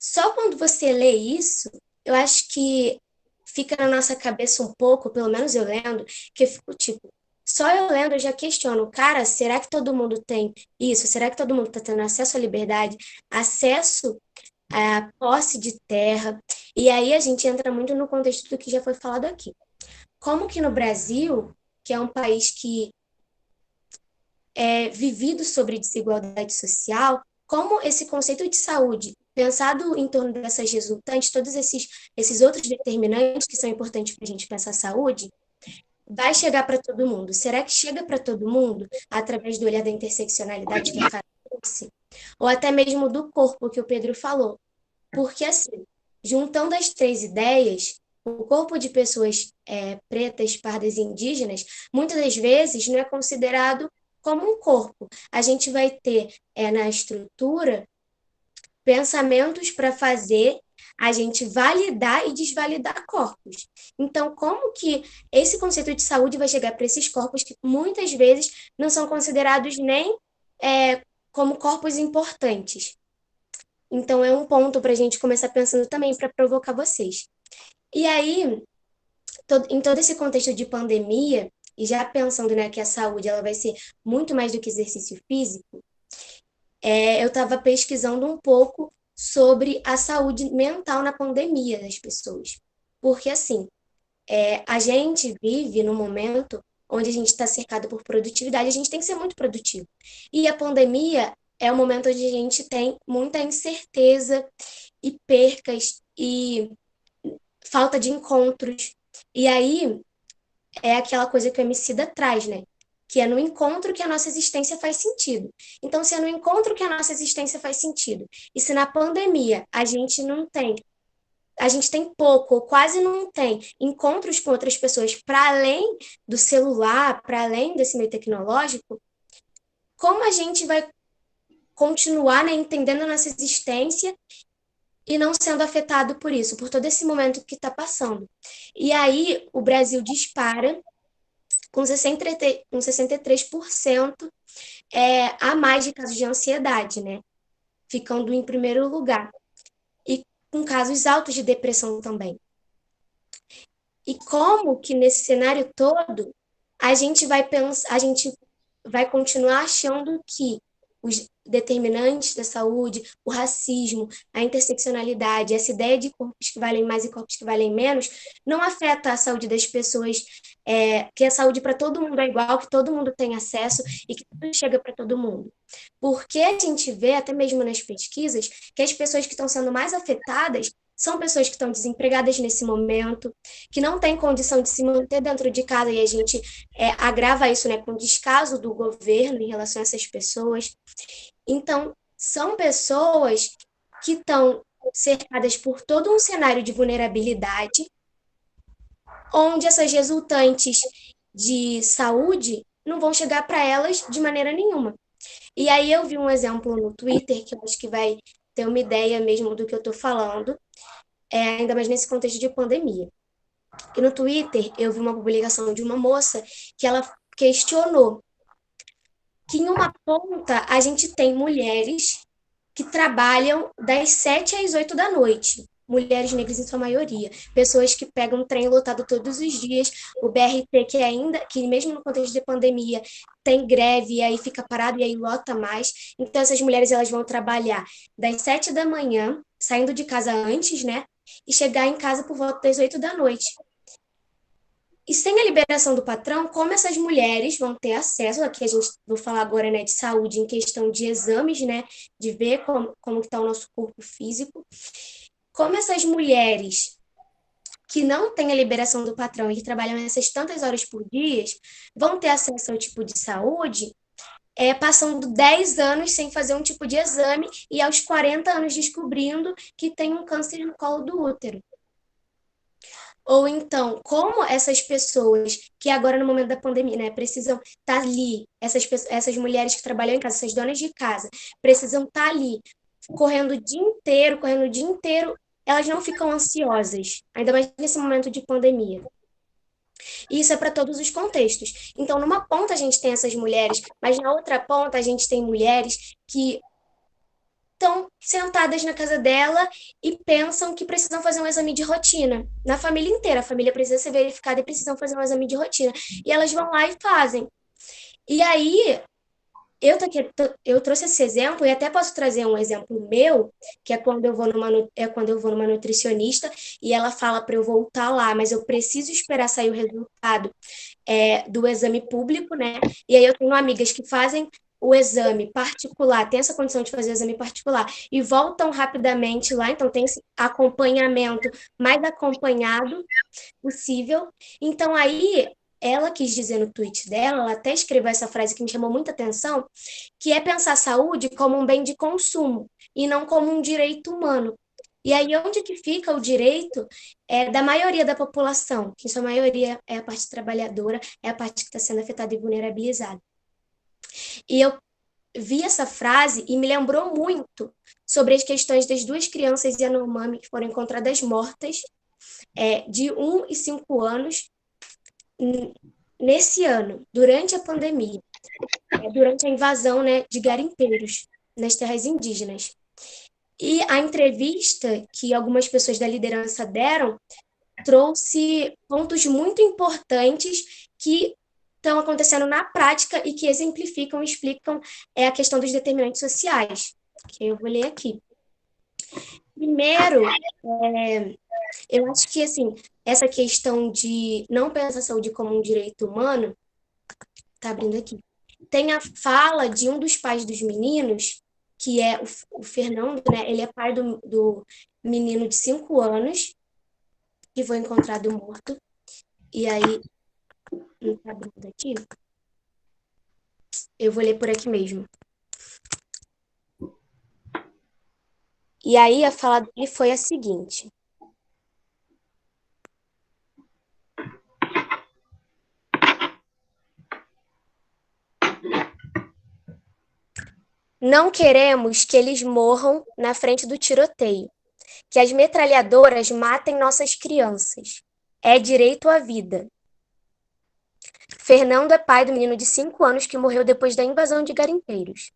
Só quando você lê isso, eu acho que fica na nossa cabeça um pouco, pelo menos eu lendo, que eu fico tipo, só eu lendo eu já questiono, cara, será que todo mundo tem isso? Será que todo mundo está tendo acesso à liberdade, acesso à posse de terra? E aí a gente entra muito no contexto do que já foi falado aqui. Como que no Brasil, que é um país que é vivido sobre desigualdade social, como esse conceito de saúde, pensado em torno dessas resultantes, todos esses outros determinantes que são importantes para a gente pensar saúde, vai chegar para todo mundo. Será que chega para todo mundo através do olhar da interseccionalidade que a Fábio trouxe? Ou até mesmo do corpo que o Pedro falou? Porque, assim, juntando as três ideias, o corpo de pessoas pretas, pardas e indígenas, muitas das vezes não é considerado como um corpo. A gente vai ter na estrutura pensamentos para fazer a gente validar e desvalidar corpos. Então, como que esse conceito de saúde vai chegar para esses corpos que muitas vezes não são considerados nem como corpos importantes? Então, é um ponto para a gente começar pensando também para provocar vocês. E aí, em todo esse contexto de pandemia, e já pensando, né, que a saúde ela vai ser muito mais do que exercício físico, eu estava pesquisando um pouco sobre a saúde mental na pandemia das pessoas. Porque, assim, a gente vive num momento onde a gente está cercado por produtividade, a gente tem que ser muito produtivo. E a pandemia é um momento onde a gente tem muita incerteza e percas e falta de encontros. E aí é aquela coisa que o Emicida traz, né? Que é no encontro que a nossa existência faz sentido. Então, se é no encontro que a nossa existência faz sentido, e se na pandemia a gente não tem, a gente tem pouco ou quase não tem encontros com outras pessoas para além do celular, para além desse meio tecnológico, como a gente vai continuar, né, entendendo a nossa existência e não sendo afetado por isso, por todo esse momento que está passando? E aí o Brasil dispara com 63% a mais de casos de ansiedade, né? Ficando em primeiro lugar. E com casos altos de depressão também. E como que nesse cenário todo a gente vai pensar, a gente vai continuar achando que os determinantes da saúde, o racismo, a interseccionalidade, essa ideia de corpos que valem mais e corpos que valem menos, não afeta a saúde das pessoas, que a saúde para todo mundo é igual, que todo mundo tem acesso e que tudo chega para todo mundo. Porque a gente vê, até mesmo nas pesquisas, que as pessoas que estão sendo mais afetadas são pessoas que estão desempregadas nesse momento, que não têm condição de se manter dentro de casa, e a gente agrava isso, né, com o descaso do governo em relação a essas pessoas. Então, são pessoas que estão cercadas por todo um cenário de vulnerabilidade, onde essas resultantes de saúde não vão chegar para elas de maneira nenhuma. E aí eu vi um exemplo no Twitter, que eu acho que vai ter uma ideia mesmo do que eu estou falando, ainda mais nesse contexto de pandemia. E no Twitter eu vi uma publicação de uma moça que ela questionou que em uma ponta a gente tem mulheres que trabalham das 7 às 8 da noite, mulheres negras em sua maioria, pessoas que pegam trem lotado todos os dias, o BRT que mesmo no contexto de pandemia tem greve e aí fica parado e aí lota mais. Então essas mulheres elas vão trabalhar das 7 da manhã, saindo de casa antes, né, e chegar em casa por volta das 8 da noite. E sem a liberação do patrão, como essas mulheres vão ter acesso, aqui a gente vou falar agora, né, de saúde em questão de exames, né, de ver como está o nosso corpo físico, como essas mulheres que não têm a liberação do patrão e que trabalham essas tantas horas por dia vão ter acesso ao tipo de saúde, passando 10 anos sem fazer um tipo de exame e aos 40 anos descobrindo que tem um câncer no colo do útero. Ou então, como essas pessoas que agora no momento da pandemia, né, precisam estar ali, essas mulheres que trabalham em casa, essas donas de casa, precisam estar ali, correndo o dia inteiro, elas não ficam ansiosas, ainda mais nesse momento de pandemia. E isso é para todos os contextos. Então, numa ponta a gente tem essas mulheres, mas na outra ponta a gente tem mulheres que estão sentadas na casa dela e pensam que precisam fazer um exame de rotina. Na família inteira, a família precisa ser verificada e precisam fazer um exame de rotina. E elas vão lá e fazem. E aí, eu trouxe esse exemplo e até posso trazer um exemplo meu, que é quando eu vou numa nutricionista e ela fala para eu voltar lá, mas eu preciso esperar sair o resultado do exame público, né? E aí eu tenho amigas que fazem o exame particular, tem essa condição de fazer o exame particular e voltam rapidamente lá, então tem esse acompanhamento mais acompanhado possível. Então aí ela quis dizer no tweet dela, ela até escreveu essa frase que me chamou muita atenção, que é pensar a saúde como um bem de consumo e não como um direito humano. E aí, onde que fica o direito da maioria da população, que em sua maioria é a parte trabalhadora, é a parte que está sendo afetada e vulnerabilizada. E eu vi essa frase e me lembrou muito sobre as questões das 2 crianças Yanomami que foram encontradas mortas, de 1 e 5 anos, nesse ano, durante a pandemia, durante a invasão, né, de garimpeiros nas terras indígenas. E a entrevista que algumas pessoas da liderança deram trouxe pontos muito importantes que estão acontecendo na prática e que exemplificam e explicam a questão dos determinantes sociais, que eu vou ler aqui. Primeiro, eu acho que assim, essa questão de não pensar a saúde como um direito humano, tá abrindo aqui, tem a fala de um dos pais dos meninos, que é o Fernando, né? Ele é pai do menino de 5 anos, que foi encontrado morto. E aí, não tá abrindo aqui? Eu vou ler por aqui mesmo. E aí, a fala dele foi a seguinte: não queremos que eles morram na frente do tiroteio, que as metralhadoras matem nossas crianças. É direito à vida. Fernando é pai do menino de 5 anos que morreu depois da invasão de garimpeiros.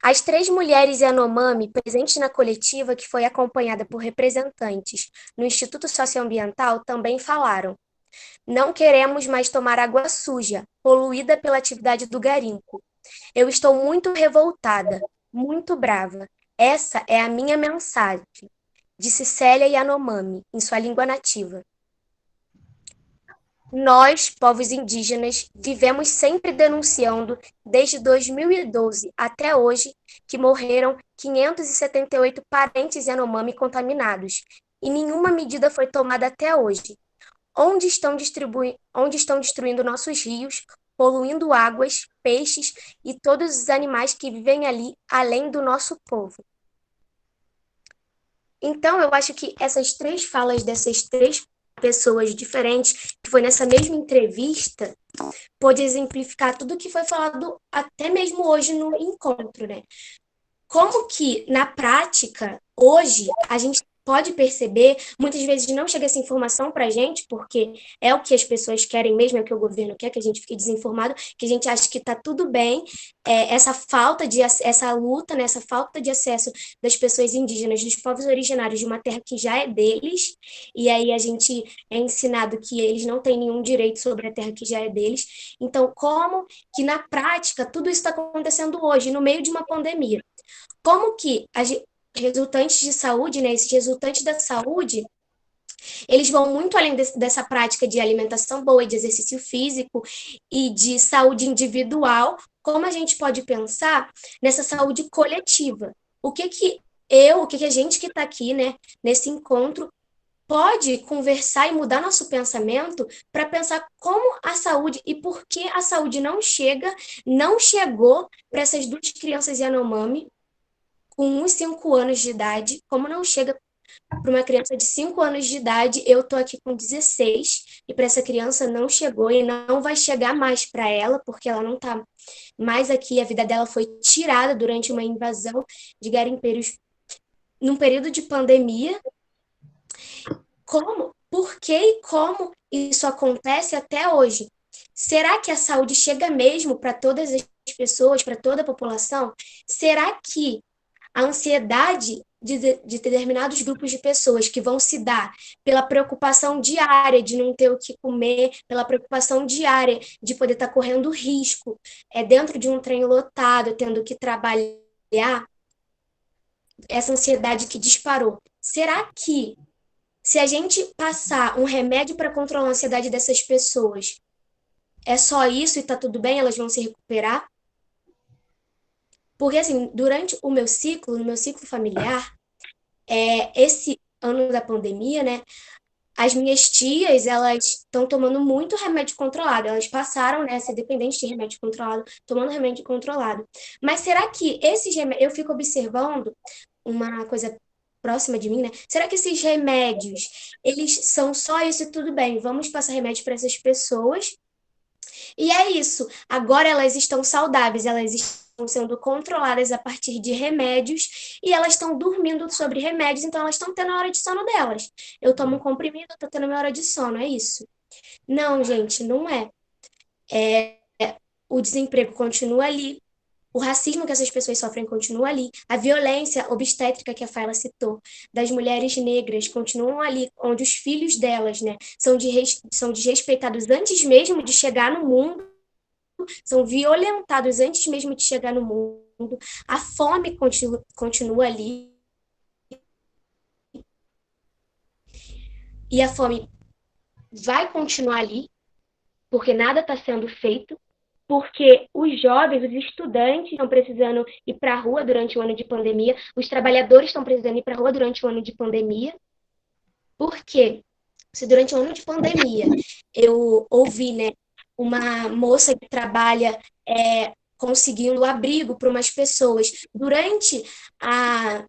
As 3 mulheres Yanomami presentes na coletiva, que foi acompanhada por representantes no Instituto Socioambiental, também falaram: não queremos mais tomar água suja, poluída pela atividade do garimpo. Eu estou muito revoltada, muito brava. Essa é a minha mensagem, disse Célia Yanomami, em sua língua nativa. Nós, povos indígenas, vivemos sempre denunciando, desde 2012 até hoje, que morreram 578 parentes Yanomami contaminados, e nenhuma medida foi tomada até hoje. Onde estão destruindo nossos rios, poluindo águas, peixes e todos os animais que vivem ali, além do nosso povo? Então, eu acho que essas 3 falas dessas 3 pessoas diferentes, que foi nessa mesma entrevista, pode exemplificar tudo que foi falado até mesmo hoje no encontro, né? Como que, na prática, hoje, a gente pode perceber, muitas vezes não chega essa informação para a gente, porque é o que as pessoas querem mesmo, é o que o governo quer, que a gente fique desinformado, que a gente acha que está tudo bem, essa luta, né, essa falta de acesso das pessoas indígenas, dos povos originários de uma terra que já é deles, e aí a gente é ensinado que eles não têm nenhum direito sobre a terra que já é deles. Então, como que na prática tudo isso está acontecendo hoje, no meio de uma pandemia? Como que resultantes de saúde, né, esses resultantes da saúde, eles vão muito além dessa prática de alimentação boa, de exercício físico e de saúde individual, como a gente pode pensar nessa saúde coletiva? O que a gente que está aqui, né, nesse encontro, pode conversar e mudar nosso pensamento para pensar como a saúde e por que a saúde não chegou para essas 2 crianças Yanomami com 1 e 5 anos de idade, como não chega para uma criança de 5 anos de idade. Eu estou aqui com 16, e para essa criança não chegou e não vai chegar mais para ela, porque ela não está mais aqui, a vida dela foi tirada durante uma invasão de garimpeiros num período de pandemia. Por que e como isso acontece até hoje? Será que a saúde chega mesmo para todas as pessoas, para toda a população? Será que a ansiedade de determinados grupos de pessoas que vão se dar pela preocupação diária de não ter o que comer, pela preocupação diária de poder estar correndo risco, dentro de um trem lotado, tendo que trabalhar, essa ansiedade que disparou. Será que, se a gente passar um remédio para controlar a ansiedade dessas pessoas, é só isso e tá tudo bem, elas vão se recuperar? Porque, assim, durante o meu ciclo, no meu ciclo familiar, esse ano da pandemia, né, as minhas tias, elas estão tomando muito remédio controlado. Elas passaram, né, a ser dependentes de remédio controlado, tomando remédio controlado. Mas será que esses remédios... Eu fico observando uma coisa próxima de mim, né? Será que esses remédios, eles são só isso e tudo bem? Vamos passar remédio para essas pessoas e é isso. Agora elas estão saudáveis, elas estão sendo controladas a partir de remédios e elas estão dormindo sobre remédios, então elas estão tendo a hora de sono delas. Eu tomo um comprimido, eu tô tendo minha hora de sono, é isso. Não, gente, não é. O desemprego continua ali, o racismo que essas pessoas sofrem continua ali, a violência obstétrica que a Fayla citou, das mulheres negras, continuam ali, onde os filhos delas, né, são desrespeitados antes mesmo de chegar no mundo, são violentados antes mesmo de chegar no mundo, a fome continua ali, e a fome vai continuar ali, porque nada está sendo feito, porque os jovens, os estudantes estão precisando ir para a rua durante o ano de pandemia, os trabalhadores estão precisando ir para a rua durante o ano de pandemia. Por quê? Se durante o ano de pandemia eu ouvi, né, uma moça que trabalha conseguindo abrigo para umas pessoas durante a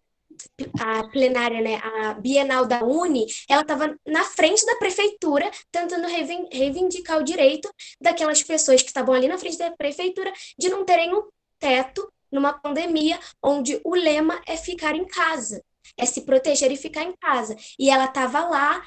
plenária, né, a Bienal da Uni, ela estava na frente da prefeitura tentando reivindicar o direito daquelas pessoas que estavam ali na frente da prefeitura de não terem um teto numa pandemia onde o lema é ficar em casa, é se proteger e ficar em casa. E ela estava lá,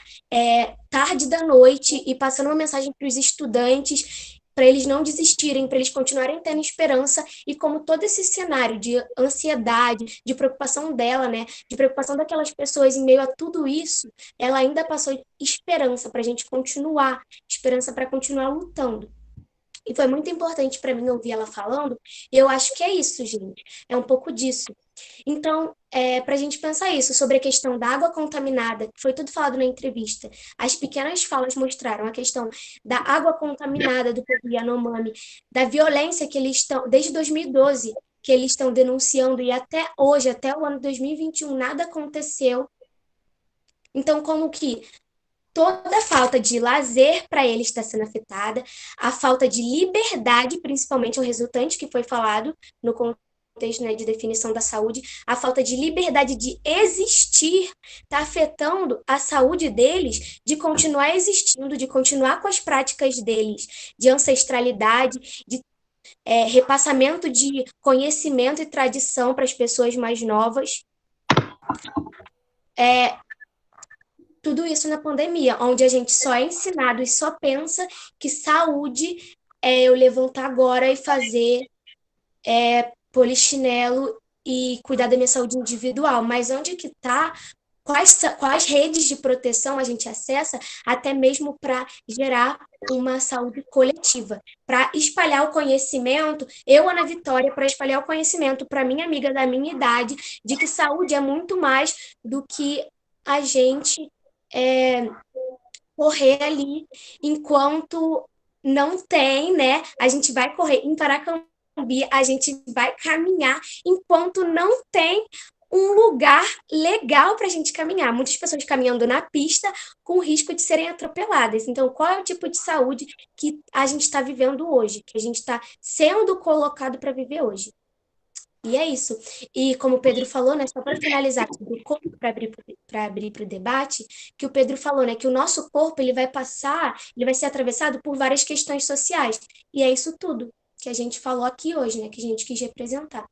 tarde da noite, e passando uma mensagem para os estudantes para eles não desistirem, para eles continuarem tendo esperança, e como todo esse cenário de ansiedade, de preocupação dela, né, de preocupação daquelas pessoas em meio a tudo isso, ela ainda passou esperança para a gente continuar, esperança para continuar lutando. E foi muito importante para mim ouvir ela falando, e eu acho que é isso, gente, é um pouco disso. Então, para a gente pensar isso, sobre a questão da água contaminada, que foi tudo falado na entrevista, as pequenas falas mostraram a questão da água contaminada do povo Yanomami, da violência que eles estão, desde 2012, que eles estão denunciando, e até hoje, até o ano 2021, nada aconteceu. Então, como que toda a falta de lazer para eles está sendo afetada, a falta de liberdade, principalmente o resultante que foi falado no contexto, né, de definição da saúde, a falta de liberdade de existir está afetando a saúde deles, de continuar existindo, de continuar com as práticas deles, de ancestralidade, de repassamento de conhecimento e tradição para as pessoas mais novas. Tudo isso na pandemia, onde a gente só é ensinado e só pensa que saúde é eu levantar agora e fazer polichinelo e cuidar da minha saúde individual. Mas onde que está? Quais redes de proteção a gente acessa, até mesmo para gerar uma saúde coletiva, para espalhar o conhecimento, eu, Ana Vitória, para espalhar o conhecimento para minha amiga da minha idade, de que saúde é muito mais do que a gente correr ali enquanto não tem, né? A gente vai correr em Paracambi, a gente vai caminhar enquanto não tem um lugar legal para a gente caminhar. Muitas pessoas caminhando na pista com o risco de serem atropeladas. Então, qual é o tipo de saúde que a gente está vivendo hoje, que a gente está sendo colocado para viver hoje? E é isso. E como o Pedro falou, né, só para finalizar sobre o corpo, para abrir para o debate, que o Pedro falou, né, que o nosso corpo ele vai ser atravessado por várias questões sociais. E é isso tudo que a gente falou aqui hoje, né, que a gente quis representar.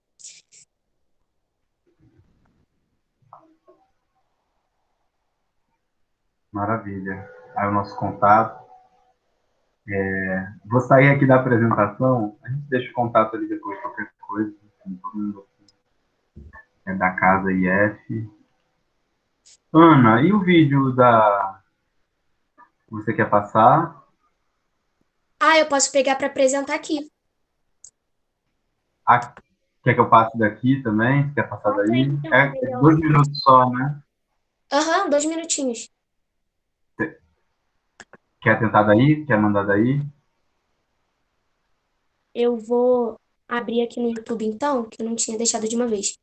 Maravilha. Aí o nosso contato. Vou sair aqui da apresentação, a gente deixa o contato ali depois, qualquer coisa. Todo mundo é da casa IF. Ana, e o vídeo da... Você quer passar? Ah, eu posso pegar para apresentar aqui. Ah, quer que eu passe daqui também? Quer passar daí? Então, É melhor. 2 minutos só, né? Aham, 2 minutinhos. Quer tentar daí? Quer mandar daí? Eu vou abrir aqui no YouTube então, que eu não tinha deixado de uma vez.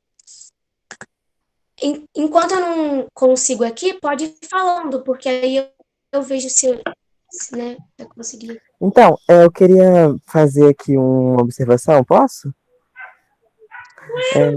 Enquanto eu não consigo aqui, pode ir falando, porque aí eu vejo se, né, eu conseguir. Então, eu queria fazer aqui uma observação, posso? É,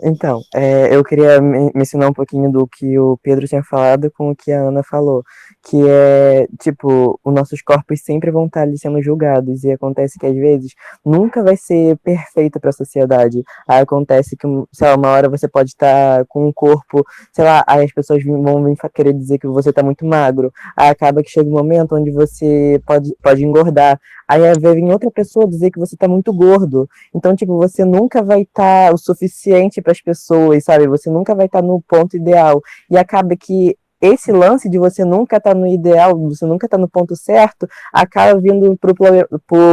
Então, eu queria mencionar um pouquinho do que o Pedro tinha falado com o que a Ana falou, que é, tipo, os nossos corpos sempre vão estar ali sendo julgados, e acontece que, às vezes, nunca vai ser perfeito para a sociedade. Aí acontece que, sei lá, uma hora você pode estar com um corpo, sei lá, aí as pessoas vão vir querer dizer que você está muito magro, aí acaba que chega um momento onde você pode engordar, aí vai vir outra pessoa dizer que você está muito gordo, então, tipo, você nunca vai estar o suficiente para as pessoas, sabe? Você nunca vai estar no ponto ideal. E acaba que esse lance de você nunca estar no ideal, você nunca estar no ponto certo, acaba vindo pro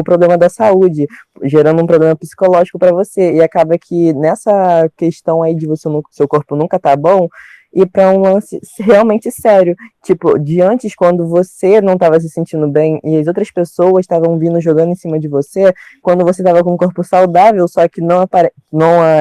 problema da saúde, gerando um problema psicológico para você. E acaba que nessa questão aí de seu corpo nunca tá bom, ir para um lance realmente sério. Tipo, de antes, quando você não estava se sentindo bem e as outras pessoas estavam vindo jogando em cima de você, quando você estava com um corpo saudável, só que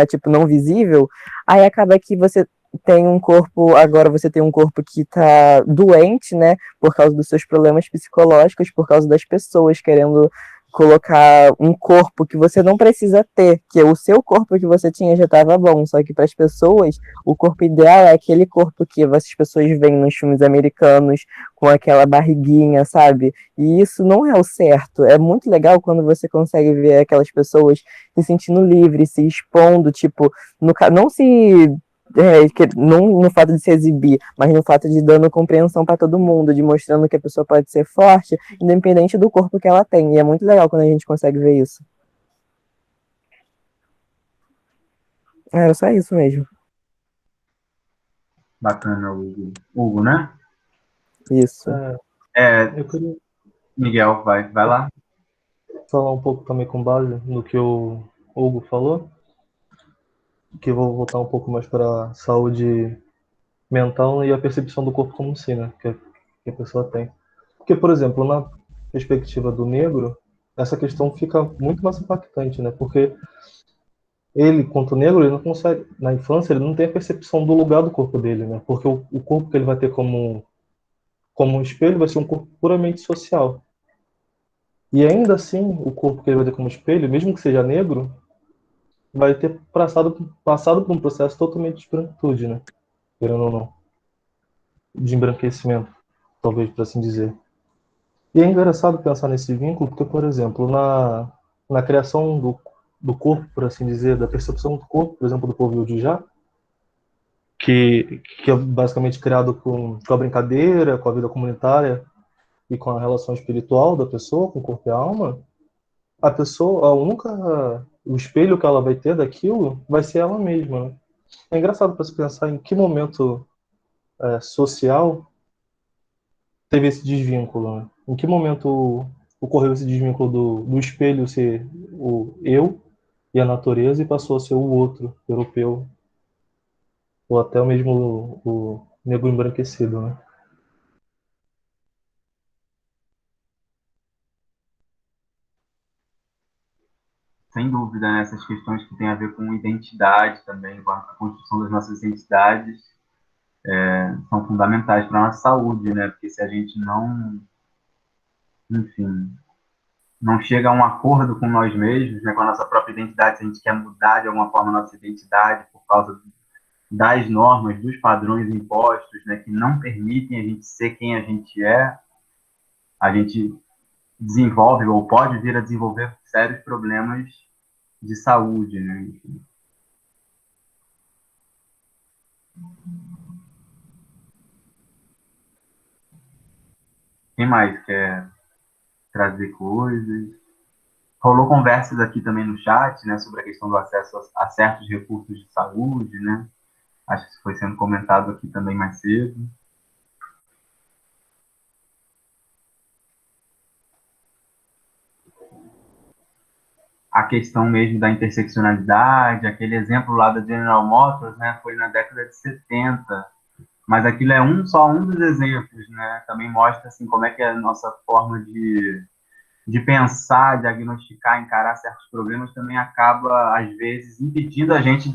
tipo, não visível, aí acaba que você tem um corpo, agora você tem um corpo que tá doente, né, por causa dos seus problemas psicológicos, por causa das pessoas querendo colocar um corpo que você não precisa ter, que o seu corpo que você tinha já estava bom, só que para as pessoas o corpo ideal é aquele corpo que essas pessoas veem nos filmes americanos com aquela barriguinha, sabe? E isso não é o certo. É muito legal quando você consegue ver aquelas pessoas se sentindo livres, se expondo, tipo, não se não no fato de se exibir, mas no fato de dando compreensão para todo mundo, de mostrando que a pessoa pode ser forte, independente do corpo que ela tem. E é muito legal quando a gente consegue ver isso. Era só isso mesmo. Bacana, Hugo. Hugo, né? Isso. Eu queria Miguel, vai lá. falar um pouco também com base no que o Hugo falou, que eu vou voltar um pouco mais para a saúde mental e a percepção do corpo como si, né, que a pessoa tem. Porque, por exemplo, na perspectiva do negro, essa questão fica muito mais impactante, né, porque ele, quanto negro, ele não consegue, na infância, ele não tem a percepção do lugar do corpo dele, né, porque o corpo que ele vai ter como um espelho vai ser um corpo puramente social. E ainda assim, o corpo que ele vai ter como espelho, mesmo que seja negro, vai ter passado por um processo totalmente de branquitude, né? Querendo ou não. De embranquecimento, talvez, por assim dizer. E é engraçado pensar nesse vínculo, porque, por exemplo, na criação do corpo, por assim dizer, da percepção do corpo, por exemplo, do povo Yodijá, que é basicamente criado com a brincadeira, com a vida comunitária e com a relação espiritual da pessoa, com o corpo e a alma, a pessoa, o espelho que ela vai ter daquilo vai ser ela mesma, né? É engraçado para se pensar em que momento social teve esse desvínculo, né? Em que momento ocorreu esse desvínculo do espelho ser o eu e a natureza e passou a ser o outro, europeu, ou até mesmo o negro embranquecido, né? Sem dúvida, né, essas questões que têm a ver com identidade também, com a construção das nossas identidades, são fundamentais para a nossa saúde, né? Porque se a gente não, enfim, não chega a um acordo com nós mesmos, né, com a nossa própria identidade, se a gente quer mudar de alguma forma a nossa identidade por causa das normas, dos padrões impostos, né, que não permitem a gente ser quem a gente desenvolve ou pode vir a desenvolver sérios problemas de saúde, né? Enfim. Quem mais quer trazer coisas? rolou conversas aqui também no chat, né, sobre a questão do acesso a certos recursos de saúde, né? Acho que isso foi sendo comentado aqui também mais cedo. A questão mesmo da interseccionalidade, aquele exemplo lá da General Motors, né, foi na década de 70, mas aquilo é só um dos exemplos, né? Também mostra assim como é que é a nossa forma de pensar, diagnosticar, encarar certos problemas também acaba, às vezes, impedindo a gente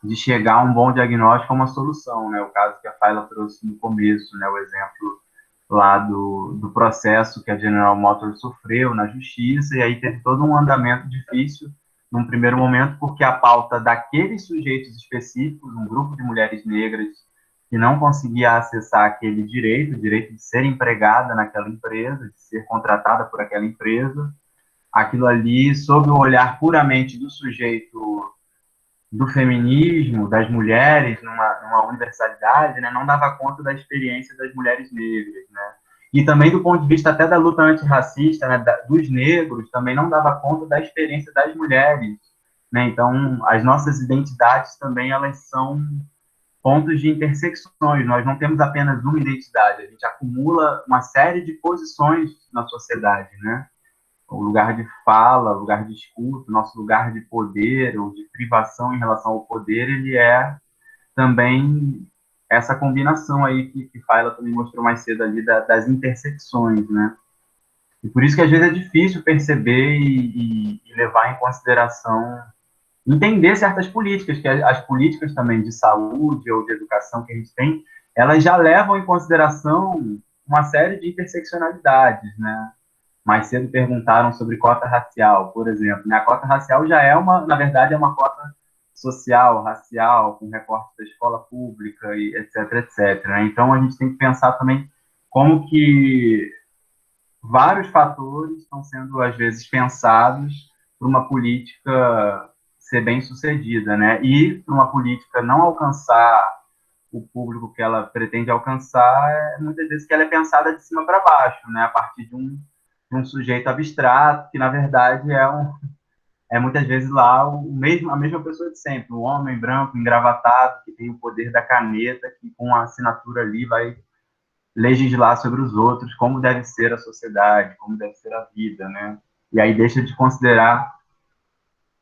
de chegar a um bom diagnóstico, a uma solução, né? O caso que a Fayla trouxe no começo, né? O exemplo lá do processo que a General Motors sofreu na justiça, e aí teve todo um andamento difícil num primeiro momento, porque a pauta daqueles sujeitos específicos, um grupo de mulheres negras que não conseguia acessar aquele direito, o direito de ser empregada naquela empresa, de ser contratada por aquela empresa, aquilo ali, sob o olhar puramente do sujeito do feminismo, das mulheres, numa universalidade, né, não dava conta da experiência das mulheres negras, né? E também do ponto de vista até da luta antirracista, né, dos negros, também não dava conta da experiência das mulheres, né? Então, as nossas identidades também, elas são pontos de intersecções. Nós não temos apenas uma identidade, a gente acumula uma série de posições na sociedade, né? O lugar de fala, o lugar de escuta, o nosso lugar de poder ou de privação em relação ao poder, ele é também essa combinação aí que Fayla também mostrou mais cedo ali das intersecções, né? E por isso que às vezes é difícil perceber e levar em consideração, entender certas políticas, que as políticas também de saúde ou de educação que a gente tem, elas já levam em consideração uma série de interseccionalidades, né? Mais cedo perguntaram sobre cota racial, por exemplo, né? A cota racial já é na verdade, é uma cota social, racial, com recorte da escola pública, e etc, etc, né? Então, a gente tem que pensar também como que vários fatores estão sendo, às vezes, pensados para uma política ser bem sucedida, né? E para uma política não alcançar o público que ela pretende alcançar, muitas vezes que ela é pensada de cima para baixo, né? A partir de um sujeito abstrato, que na verdade é muitas vezes lá a mesma pessoa de sempre, o homem branco, engravatado, que tem o poder da caneta, que com a assinatura ali vai legislar sobre os outros, como deve ser a sociedade, como deve ser a vida, né? E aí deixa de considerar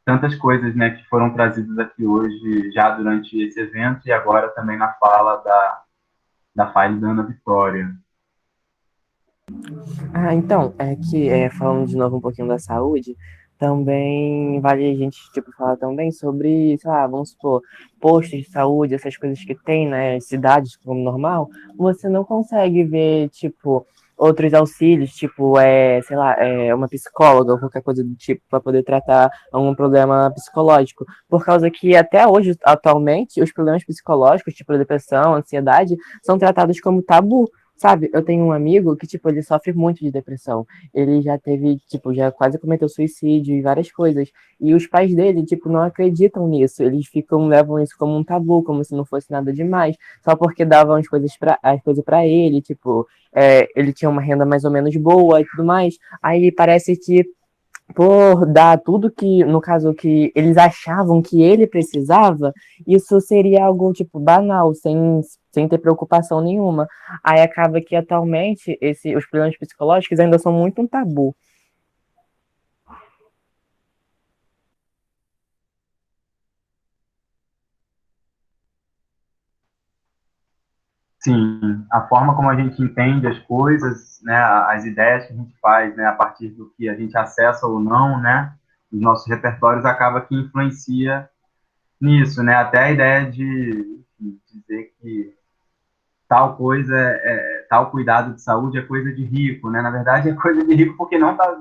tantas coisas, né, que foram trazidas aqui hoje, já durante esse evento, e agora também na fala da Fayla da Ana Vitória. Então, falando de novo um pouquinho da saúde, também vale a gente, tipo, falar também sobre, sei lá, vamos supor, postos de saúde, essas coisas que tem, né, cidades como normal, você não consegue ver, tipo, outros auxílios, tipo, sei lá, uma psicóloga ou qualquer coisa do tipo, para poder tratar um problema psicológico. Por causa que até hoje, atualmente, os problemas psicológicos, tipo depressão, ansiedade, são tratados como tabu. Sabe, eu tenho um amigo que, tipo, ele sofre muito de depressão. Ele já teve, tipo, já quase cometeu suicídio e várias coisas. E os pais dele, tipo, não acreditam nisso. Eles levam isso como um tabu, como se não fosse nada demais. Só porque davam as coisas pra ele, tipo, ele tinha uma renda mais ou menos boa e tudo mais. Aí parece que por dar tudo que, no caso, que eles achavam que ele precisava, isso seria algo, tipo, banal, sem ter preocupação nenhuma. Aí acaba que, atualmente, os problemas psicológicos ainda são muito um tabu. Sim, a forma como a gente entende as coisas, né, as ideias que a gente faz, né, a partir do que a gente acessa ou não, né, os nossos repertórios acaba que influencia nisso, né, até a ideia de dizer que tal coisa, tal cuidado de saúde é coisa de rico, né, na verdade é coisa de rico porque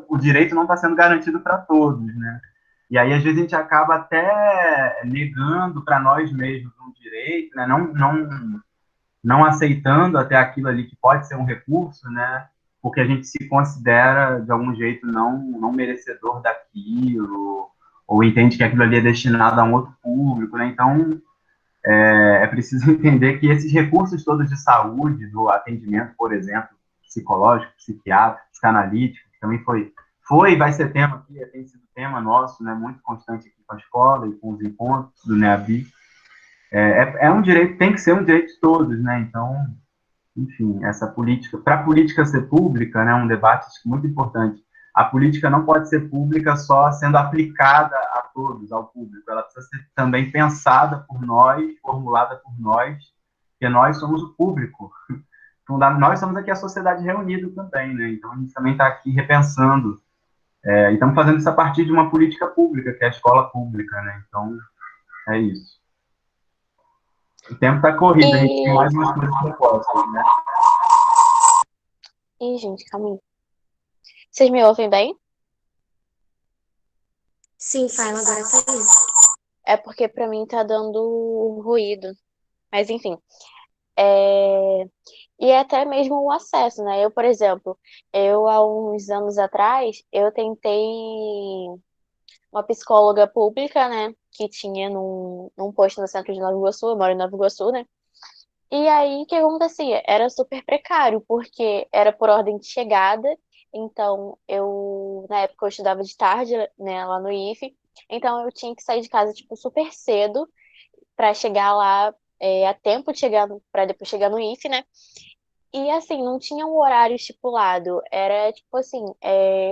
o direito não está sendo garantido para todos, né, e aí às vezes a gente acaba até negando para nós mesmos um direito, né, não aceitando até aquilo ali que pode ser um recurso, né? Porque a gente se considera, de algum jeito, não merecedor daquilo, ou entende que aquilo ali é destinado a um outro público, né? Então, é preciso entender que esses recursos todos de saúde, do atendimento, por exemplo, psicológico, psiquiátrico, psicanalítico, que também foi foi e vai ser tema aqui, tem sido tema nosso, né, muito constante aqui com a escola e com os encontros do NEABI. É um direito, tem que ser um direito de todos, né? Então, enfim, essa política, para a política ser pública, né, um debate muito importante. A política não pode ser pública só sendo aplicada a todos, ao público. Ela precisa ser também pensada por nós, formulada por nós, porque nós somos o público. Nós somos aqui a sociedade reunida também, né? Então, a gente também está aqui repensando. E estamos fazendo isso a partir de uma política pública, que é a escola pública, né? Então, é isso. O tempo está corrido, a gente tem mais umas coisas propostas, né? Ih, gente, calma aí. Vocês me ouvem bem? Sim, fala agora, tá aí. É porque pra mim tá dando ruído. Mas enfim. E até mesmo o acesso, né? Eu, por exemplo, há uns anos atrás, eu tentei uma psicóloga pública, né? Que tinha num posto no centro de Nova Iguaçu, eu moro em Nova Iguaçu, né? E aí, o que acontecia? Era super precário, porque era por ordem de chegada. Então, na época, eu estudava de tarde, né, lá no IFE. Então, eu tinha que sair de casa, tipo, super cedo para chegar lá, a tempo de chegar, para depois chegar no IFE, né? E, assim, não tinha um horário estipulado. Era, tipo, assim,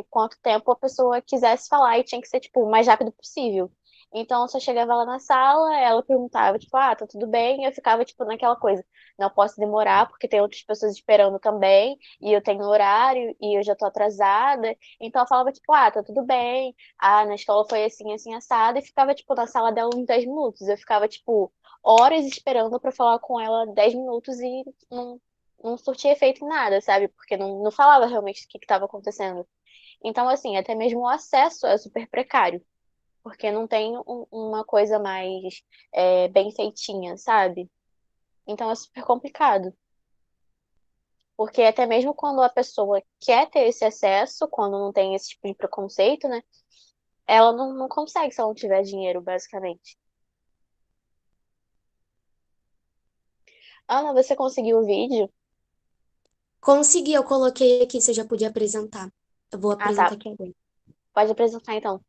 quanto tempo a pessoa quisesse falar e tinha que ser, tipo, o mais rápido possível. Então, eu só chegava lá na sala, ela perguntava, tipo, tá tudo bem? Eu ficava, tipo, naquela coisa, não posso demorar, porque tem outras pessoas esperando também, e eu tenho horário, e eu já tô atrasada. Então, eu falava, tipo, tá tudo bem. Na escola foi assim, assim, assado, e ficava, tipo, na sala dela uns 10 minutos. Eu ficava, tipo, horas esperando pra falar com ela 10 minutos e não surtia efeito em nada, sabe? Porque não falava realmente o que estava acontecendo. Então, assim, até mesmo o acesso é super precário, porque não tem uma coisa mais bem feitinha, sabe? Então é super complicado. Porque até mesmo quando a pessoa quer ter esse acesso, quando não tem esse tipo de preconceito, né? Ela não consegue se ela não tiver dinheiro, basicamente. Ana, você conseguiu o vídeo? Consegui, eu coloquei aqui, você já podia apresentar. Eu vou apresentar Tá. aqui agora. Pode apresentar então.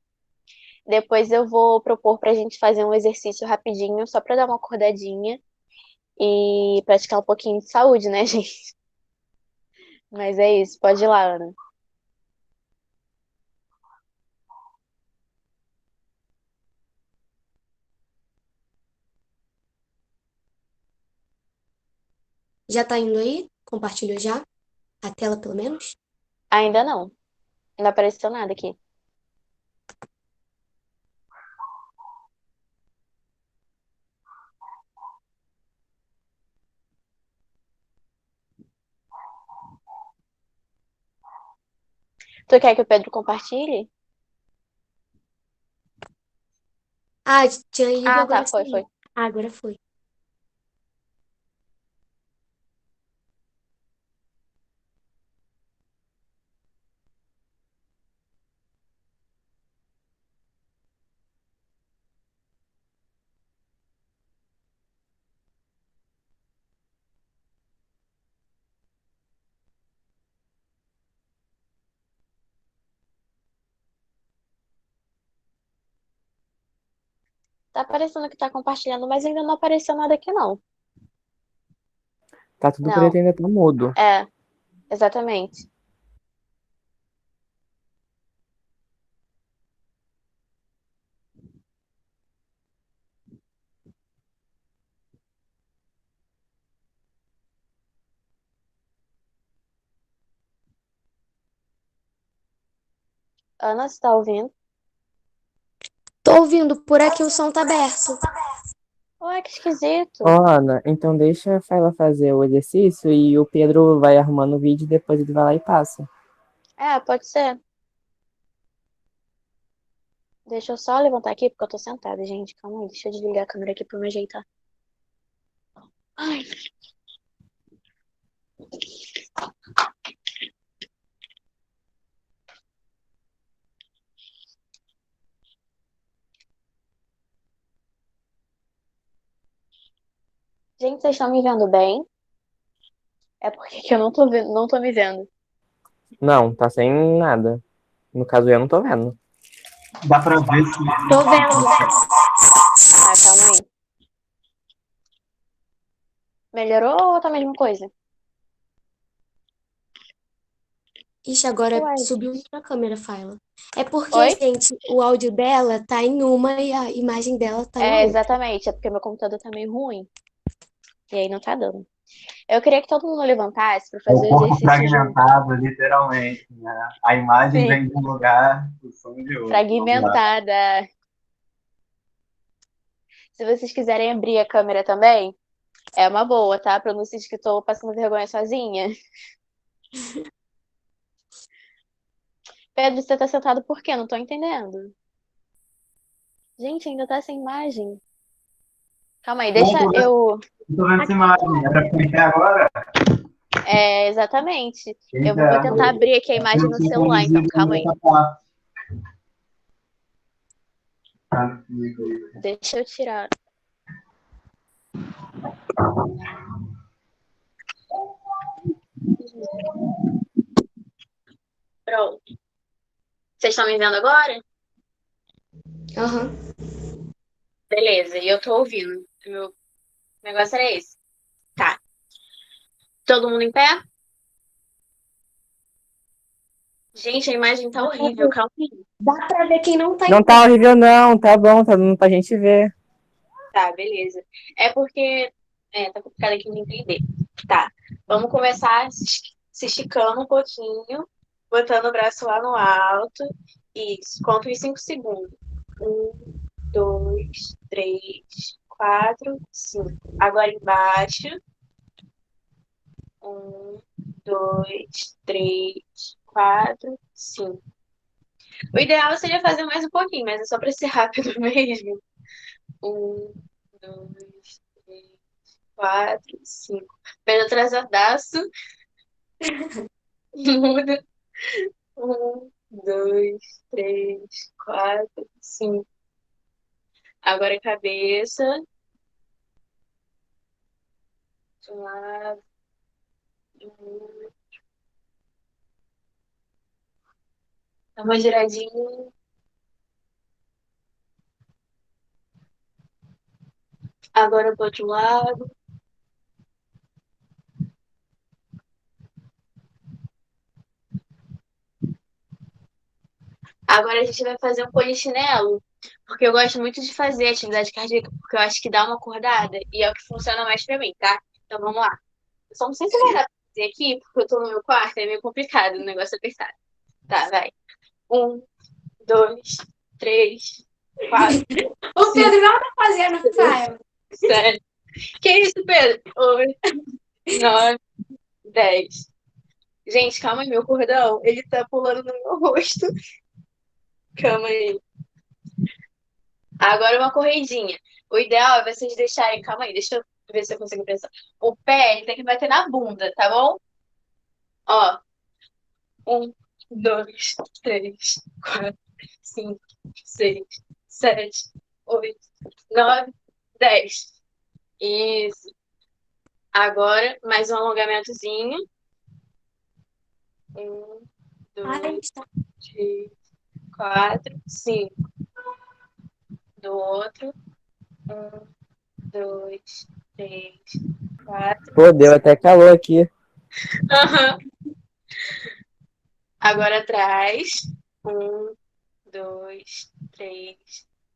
Depois eu vou propor pra gente fazer um exercício rapidinho, só pra dar uma acordadinha e praticar um pouquinho de saúde, né, gente? Mas é isso, pode ir lá, Ana. Já tá indo aí? Compartilhou já? A tela, pelo menos? Ainda não. Não apareceu nada aqui. Tu quer que o Pedro compartilhe? Tinha ido, agora Tá, foi. saiu. Agora foi. Tá aparecendo que tá compartilhando, mas ainda não apareceu nada aqui, não. Tá tudo preto Não. e ainda tá mudo. Exatamente. Ana, você tá ouvindo? Tô ouvindo, por aqui o som tá aberto. Ué, que esquisito. Ó, Ana, então deixa a Fayla fazer o exercício e o Pedro vai arrumando o vídeo e depois ele vai lá e passa. Pode ser. Deixa eu só levantar aqui, porque eu tô sentada, gente. Calma aí, deixa eu desligar a câmera aqui pra eu me ajeitar. Ai. Gente, vocês estão me vendo bem? É porque que eu não tô me vendo. Não, tá sem nada. No caso, eu não tô vendo. Dá pra ver se. Tô vendo. Tá, calma aí. Melhorou ou tá a mesma coisa? Ixi, agora Uai. subiu na câmera, Fala. É porque, Oi? gente, o áudio dela tá em uma e a imagem dela tá na outra. Exatamente. É porque meu computador tá meio ruim. E aí não tá dando. Eu queria que todo mundo levantasse pra É o fazer o corpo exercício junto. fragmentado, literalmente. Né? A imagem Sim. vem de um lugar, o som de outro. Vamos lá. Fragmentada. Se vocês quiserem abrir a câmera também, é uma boa, tá? Pra eu não sentir que tô passando vergonha sozinha. Pedro, você tá sentado por quê? Não tô entendendo. Gente, ainda tá sem imagem. Calma aí, deixa Não, eu. Não tô vendo essa imagem. É pra preencher agora? Exatamente. Eu vou Eita, tentar abrir aqui a imagem eu no tinha celular, então, conduzido calma aí. essa parte. Deixa eu tirar. Pronto. Vocês estão me vendo agora? Aham. Beleza, e eu tô ouvindo. Meu negócio era esse. Tá. Todo mundo em pé? Gente, a imagem tá horrível, calma aí. Dá pra ver quem não tá em Não tá horrível, não. Tá bom, tá dando pra gente ver. Tá, beleza. É porque. Tá complicado aqui de entender. Tá. Vamos começar se esticando um pouquinho, botando o braço lá no alto. Isso. Conta uns 5 segundos. 1, 2, 3, 4, 5. Agora embaixo. 1, 2, 3, 4, 5. O ideal seria fazer mais um pouquinho, mas é só pra ser rápido mesmo. 1, 2, 3, 4, 5. Pedro atrasadaço. Muda. 1, 2, 3, 4, 5. Agora a cabeça. De um lado. Do outro. Dá uma giradinha. Agora pro outro lado. Agora a gente vai fazer um polichinelo, porque eu gosto muito de fazer atividade cardíaca, porque eu acho que dá uma acordada e é o que funciona mais pra mim, tá? Então vamos lá. Eu só não sei se vai dar pra fazer aqui, porque eu tô no meu quarto, é meio complicado, o negócio apertado. Tá, vai. 1, 2, 3, 4. O Pedro não tá fazendo, Fala. 7. Que isso, Pedro? 8, 9, 10. Gente, calma aí, meu cordão, ele tá pulando no meu rosto. Calma aí. Agora uma corridinha. O ideal é vocês deixarem. Calma aí, deixa eu ver se eu consigo pensar. O pé ele tem que bater na bunda, tá bom? Ó. 1, 2, 3, 4, 5, 6, 7, 8, 9, 10. Isso. Agora, mais um alongamentozinho. 1, 2, 3, 4, 5. Do outro. 1, 2, 3, 4. Pô, deu até calor aqui. Aham. Agora atrás. 1, 2, 3,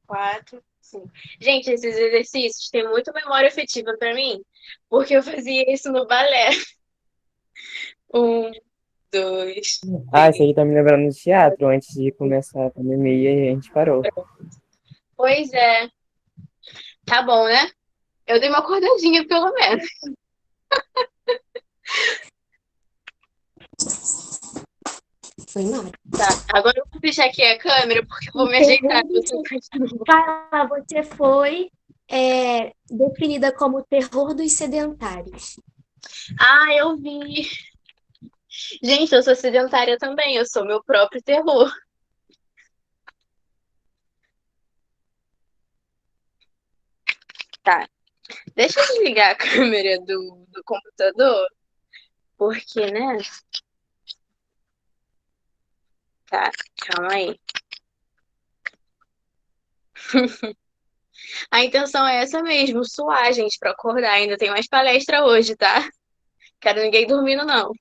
4, 5. Gente, esses exercícios têm muita memória afetiva pra mim, porque eu fazia isso no balé. 1, 2. Ah, isso aí tá me lembrando do teatro. Antes de começar a pandemia, a gente parou. Pois é. Tá bom, né? Eu dei uma acordadinha, pelo menos. Foi nada. Tá, agora eu vou fechar aqui a câmera, porque eu vou me ajeitar. Fala, você foi definida como o terror dos sedentários. Ah, eu vi. Gente, eu sou sedentária também, eu sou meu próprio terror. Tá, deixa eu desligar a câmera do computador, porque, né? tá? Calma aí. A intenção é essa mesmo, suar, gente, pra acordar. Ainda tem mais palestra hoje, tá? Quero ninguém dormindo, não.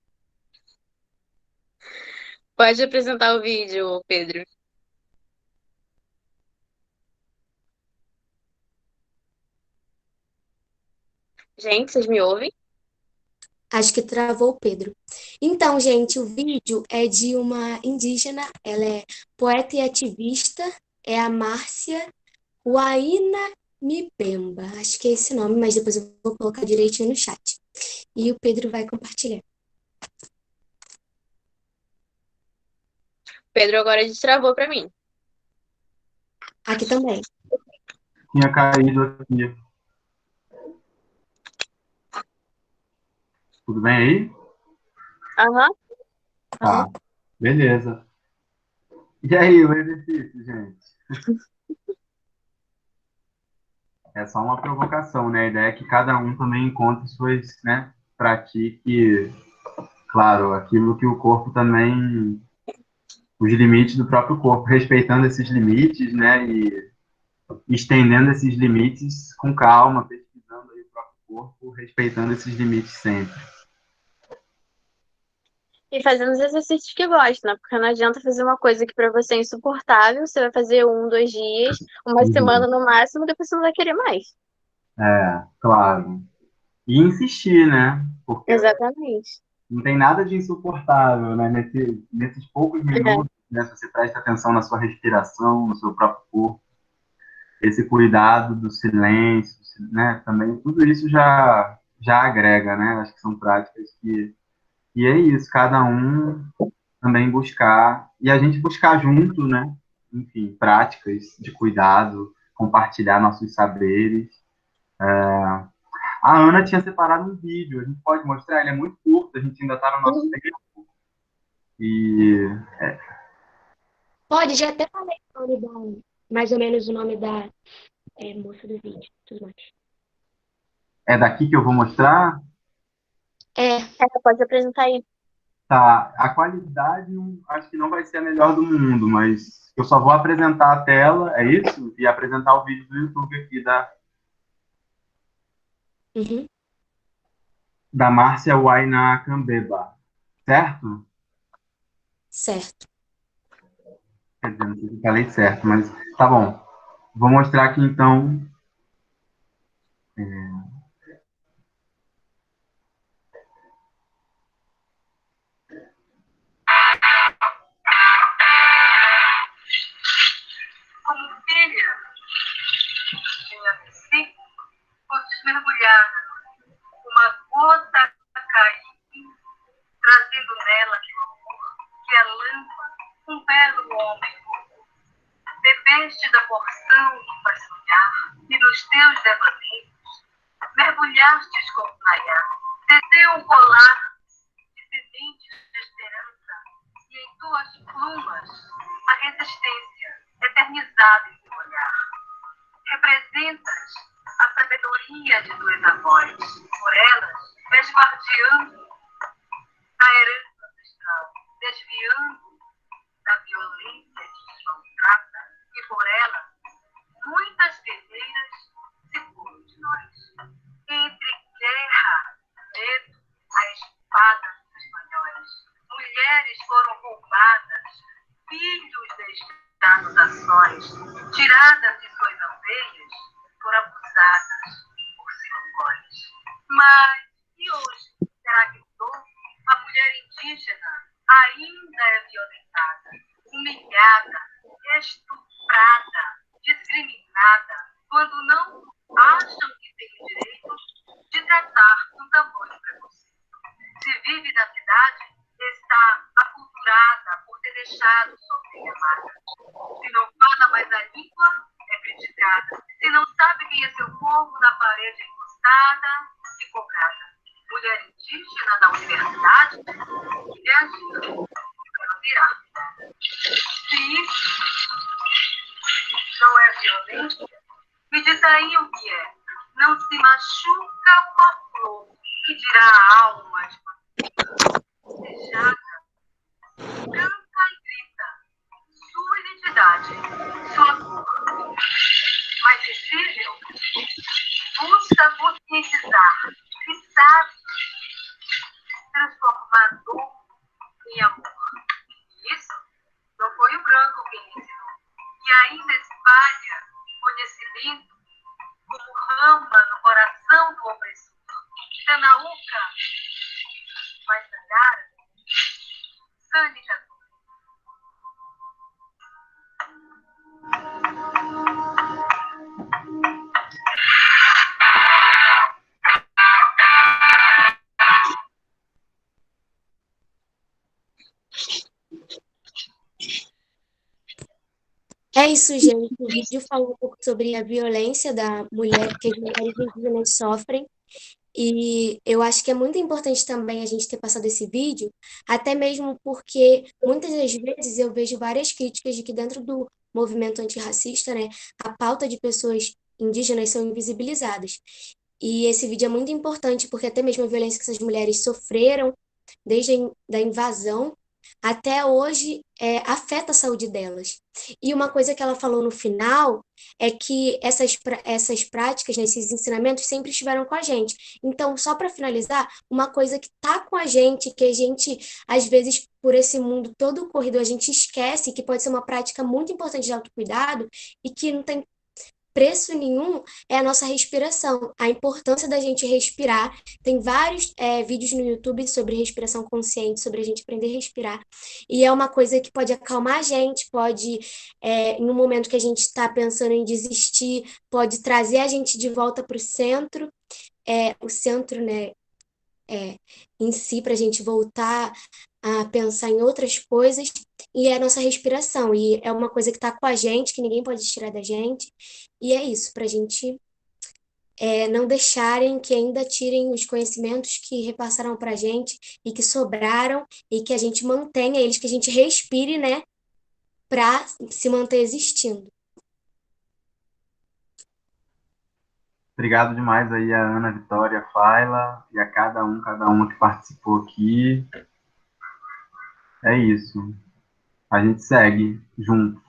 Pode apresentar o vídeo, Pedro. Gente, vocês me ouvem? Acho que travou o Pedro. Então, gente, o vídeo é de uma indígena, ela é poeta e ativista, é a Márcia Huayna Mipemba. Acho que é esse nome, mas depois eu vou colocar direitinho no chat. E o Pedro vai compartilhar. Pedro agora destravou pra mim. Aqui também. Tinha caído aqui. Tudo bem aí? Aham. Tá. Beleza. E aí, o exercício, gente? É só uma provocação, né? A ideia é que cada um também encontre suas, né? Pratique, claro, aquilo que o corpo também, os limites do próprio corpo, respeitando esses limites, né? E estendendo esses limites com calma, pesquisando aí o próprio corpo, respeitando esses limites sempre. E fazendo os exercícios que gosta, né? Porque não adianta fazer uma coisa que pra você é insuportável, você vai fazer 1, 2 dias, uma semana no máximo, depois você não vai querer mais. É, claro. E insistir, né? Porque Exatamente. não tem nada de insuportável, né? Nesses poucos É. minutos, né? Se você presta atenção na sua respiração, no seu próprio corpo, esse cuidado do silêncio, né? Também tudo isso já agrega, né? Acho que são práticas que... E é isso, cada um também buscar, e a gente buscar junto, né? Enfim, práticas de cuidado, compartilhar nossos saberes. A Ana tinha separado um vídeo, a gente pode mostrar, ele é muito curto, a gente ainda está no nosso tempo. E Pode, já até falei o nome mais ou menos o nome da moça do vídeo. Tudo mais. é daqui que eu vou mostrar. Pode apresentar aí. Tá, a qualidade acho que não vai ser a melhor do mundo, mas eu só vou apresentar a tela, é isso? E apresentar o vídeo do YouTube aqui da Márcia Huayna Cambeba, certo? Certo. Quer dizer, não sei se eu falei certo, mas tá bom. Vou mostrar aqui então. Como filha de minha psique, foste mergulhada, uma gota caiu, trazendo nela de amor que é lâmpada, um belo homem. Bebeste da porção que faz sonhar, e nos teus devaneios mergulhastes como Nayá. Teceu um colar de sementes de esperança, e em tuas plumas a resistência eternizada em teu olhar. Representas a sabedoria de tuas avós. Por elas, és guardiã da herança ancestral, desviando da violência que maltrata, e por ela, muitas guerreiras se curam de nós. Entre guerra e medo, a espada dos espanhóis. Mulheres foram roubadas, filhos deixados a sós, tiradas de suas aldeias, foram abusadas por silcões. Mas, e hoje, será que mudou? A mulher indígena ainda é violentada, humilhada, estuprada, discriminada, quando não acham que tem o direito de tratar com tamanho preconceito. Se vive na cidade, está aculturada por ter deixado sua filha amada. Se não fala mais a língua, é criticada. Se não sabe quem é seu povo, na parede encostada e cobrada. Mulher indígena na universidade, é agindo para virar. Se isso não é violência, me diz aí o que é. Não se machuca uma flor, que dirá a alma de uma desejada. Canta e grita, em amor. Isso não foi o branco quem lhe ensinou. E ainda espalha conhecimento como rama no coração do opressor. Tanauca, mas Nagara, Sânica. É isso, gente. O vídeo fala um pouco sobre a violência da mulher que as mulheres indígenas sofrem. E eu acho que é muito importante também a gente ter passado esse vídeo, até mesmo porque muitas das vezes eu vejo várias críticas de que dentro do movimento antirracista, né, a pauta de pessoas indígenas são invisibilizadas. E esse vídeo é muito importante porque até mesmo a violência que essas mulheres sofreram desde da invasão até hoje afeta a saúde delas. E uma coisa que ela falou no final é que essas práticas, né, esses ensinamentos sempre estiveram com a gente. Então, só para finalizar, uma coisa que está com a gente, que a gente, às vezes, por esse mundo todo corrido, a gente esquece, que pode ser uma prática muito importante de autocuidado e que não tem preço nenhum, é a nossa respiração, a importância da gente respirar. Tem vários vídeos no YouTube sobre respiração consciente, sobre a gente aprender a respirar. E é uma coisa que pode acalmar a gente, pode, no momento que a gente está pensando em desistir, pode trazer a gente de volta para o centro. O centro, né, em si, para a gente voltar a pensar em outras coisas, e é a nossa respiração, e é uma coisa que está com a gente, que ninguém pode tirar da gente, e é isso, para a gente não deixarem que ainda tirem os conhecimentos que repassaram para a gente, e que sobraram, e que a gente mantenha eles, que a gente respire, né, para se manter existindo. Obrigado demais aí a Ana, a Vitória, a Faila e a cada uma que participou aqui. É isso. A gente segue junto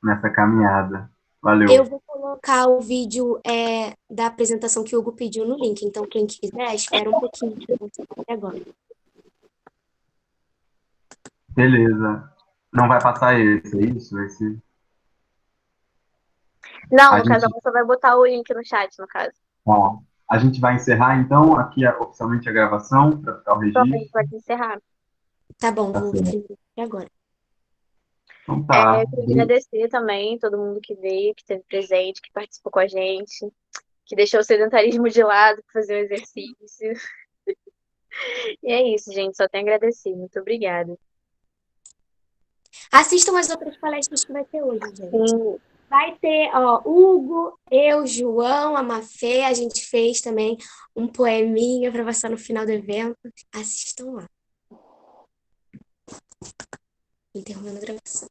nessa caminhada. Valeu. Eu vou colocar o vídeo da apresentação que o Hugo pediu no link, então quem quiser, espera um pouquinho até agora. Beleza. Não vai passar esse, é isso? Esse... Não, A no caso, gente... ela só vai botar o link no chat, no caso. Bom, a gente vai encerrar, então, aqui oficialmente a gravação, para ficar o registro. Pode encerrar. Tá bom, Tá vou certo. fazer agora. Então tá. Eu queria agradecer também todo mundo que veio, que esteve presente, que participou com a gente, que deixou o sedentarismo de lado para fazer o exercício. E é isso, gente. Só tenho a agradecer. Muito obrigada. Assistam as outras palestras que vai ter hoje, gente. Sim. Vai ter, ó, Hugo, eu, João, a Mafê, a gente fez também um poeminha para passar no final do evento. Assistam lá. Interrompendo a gravação.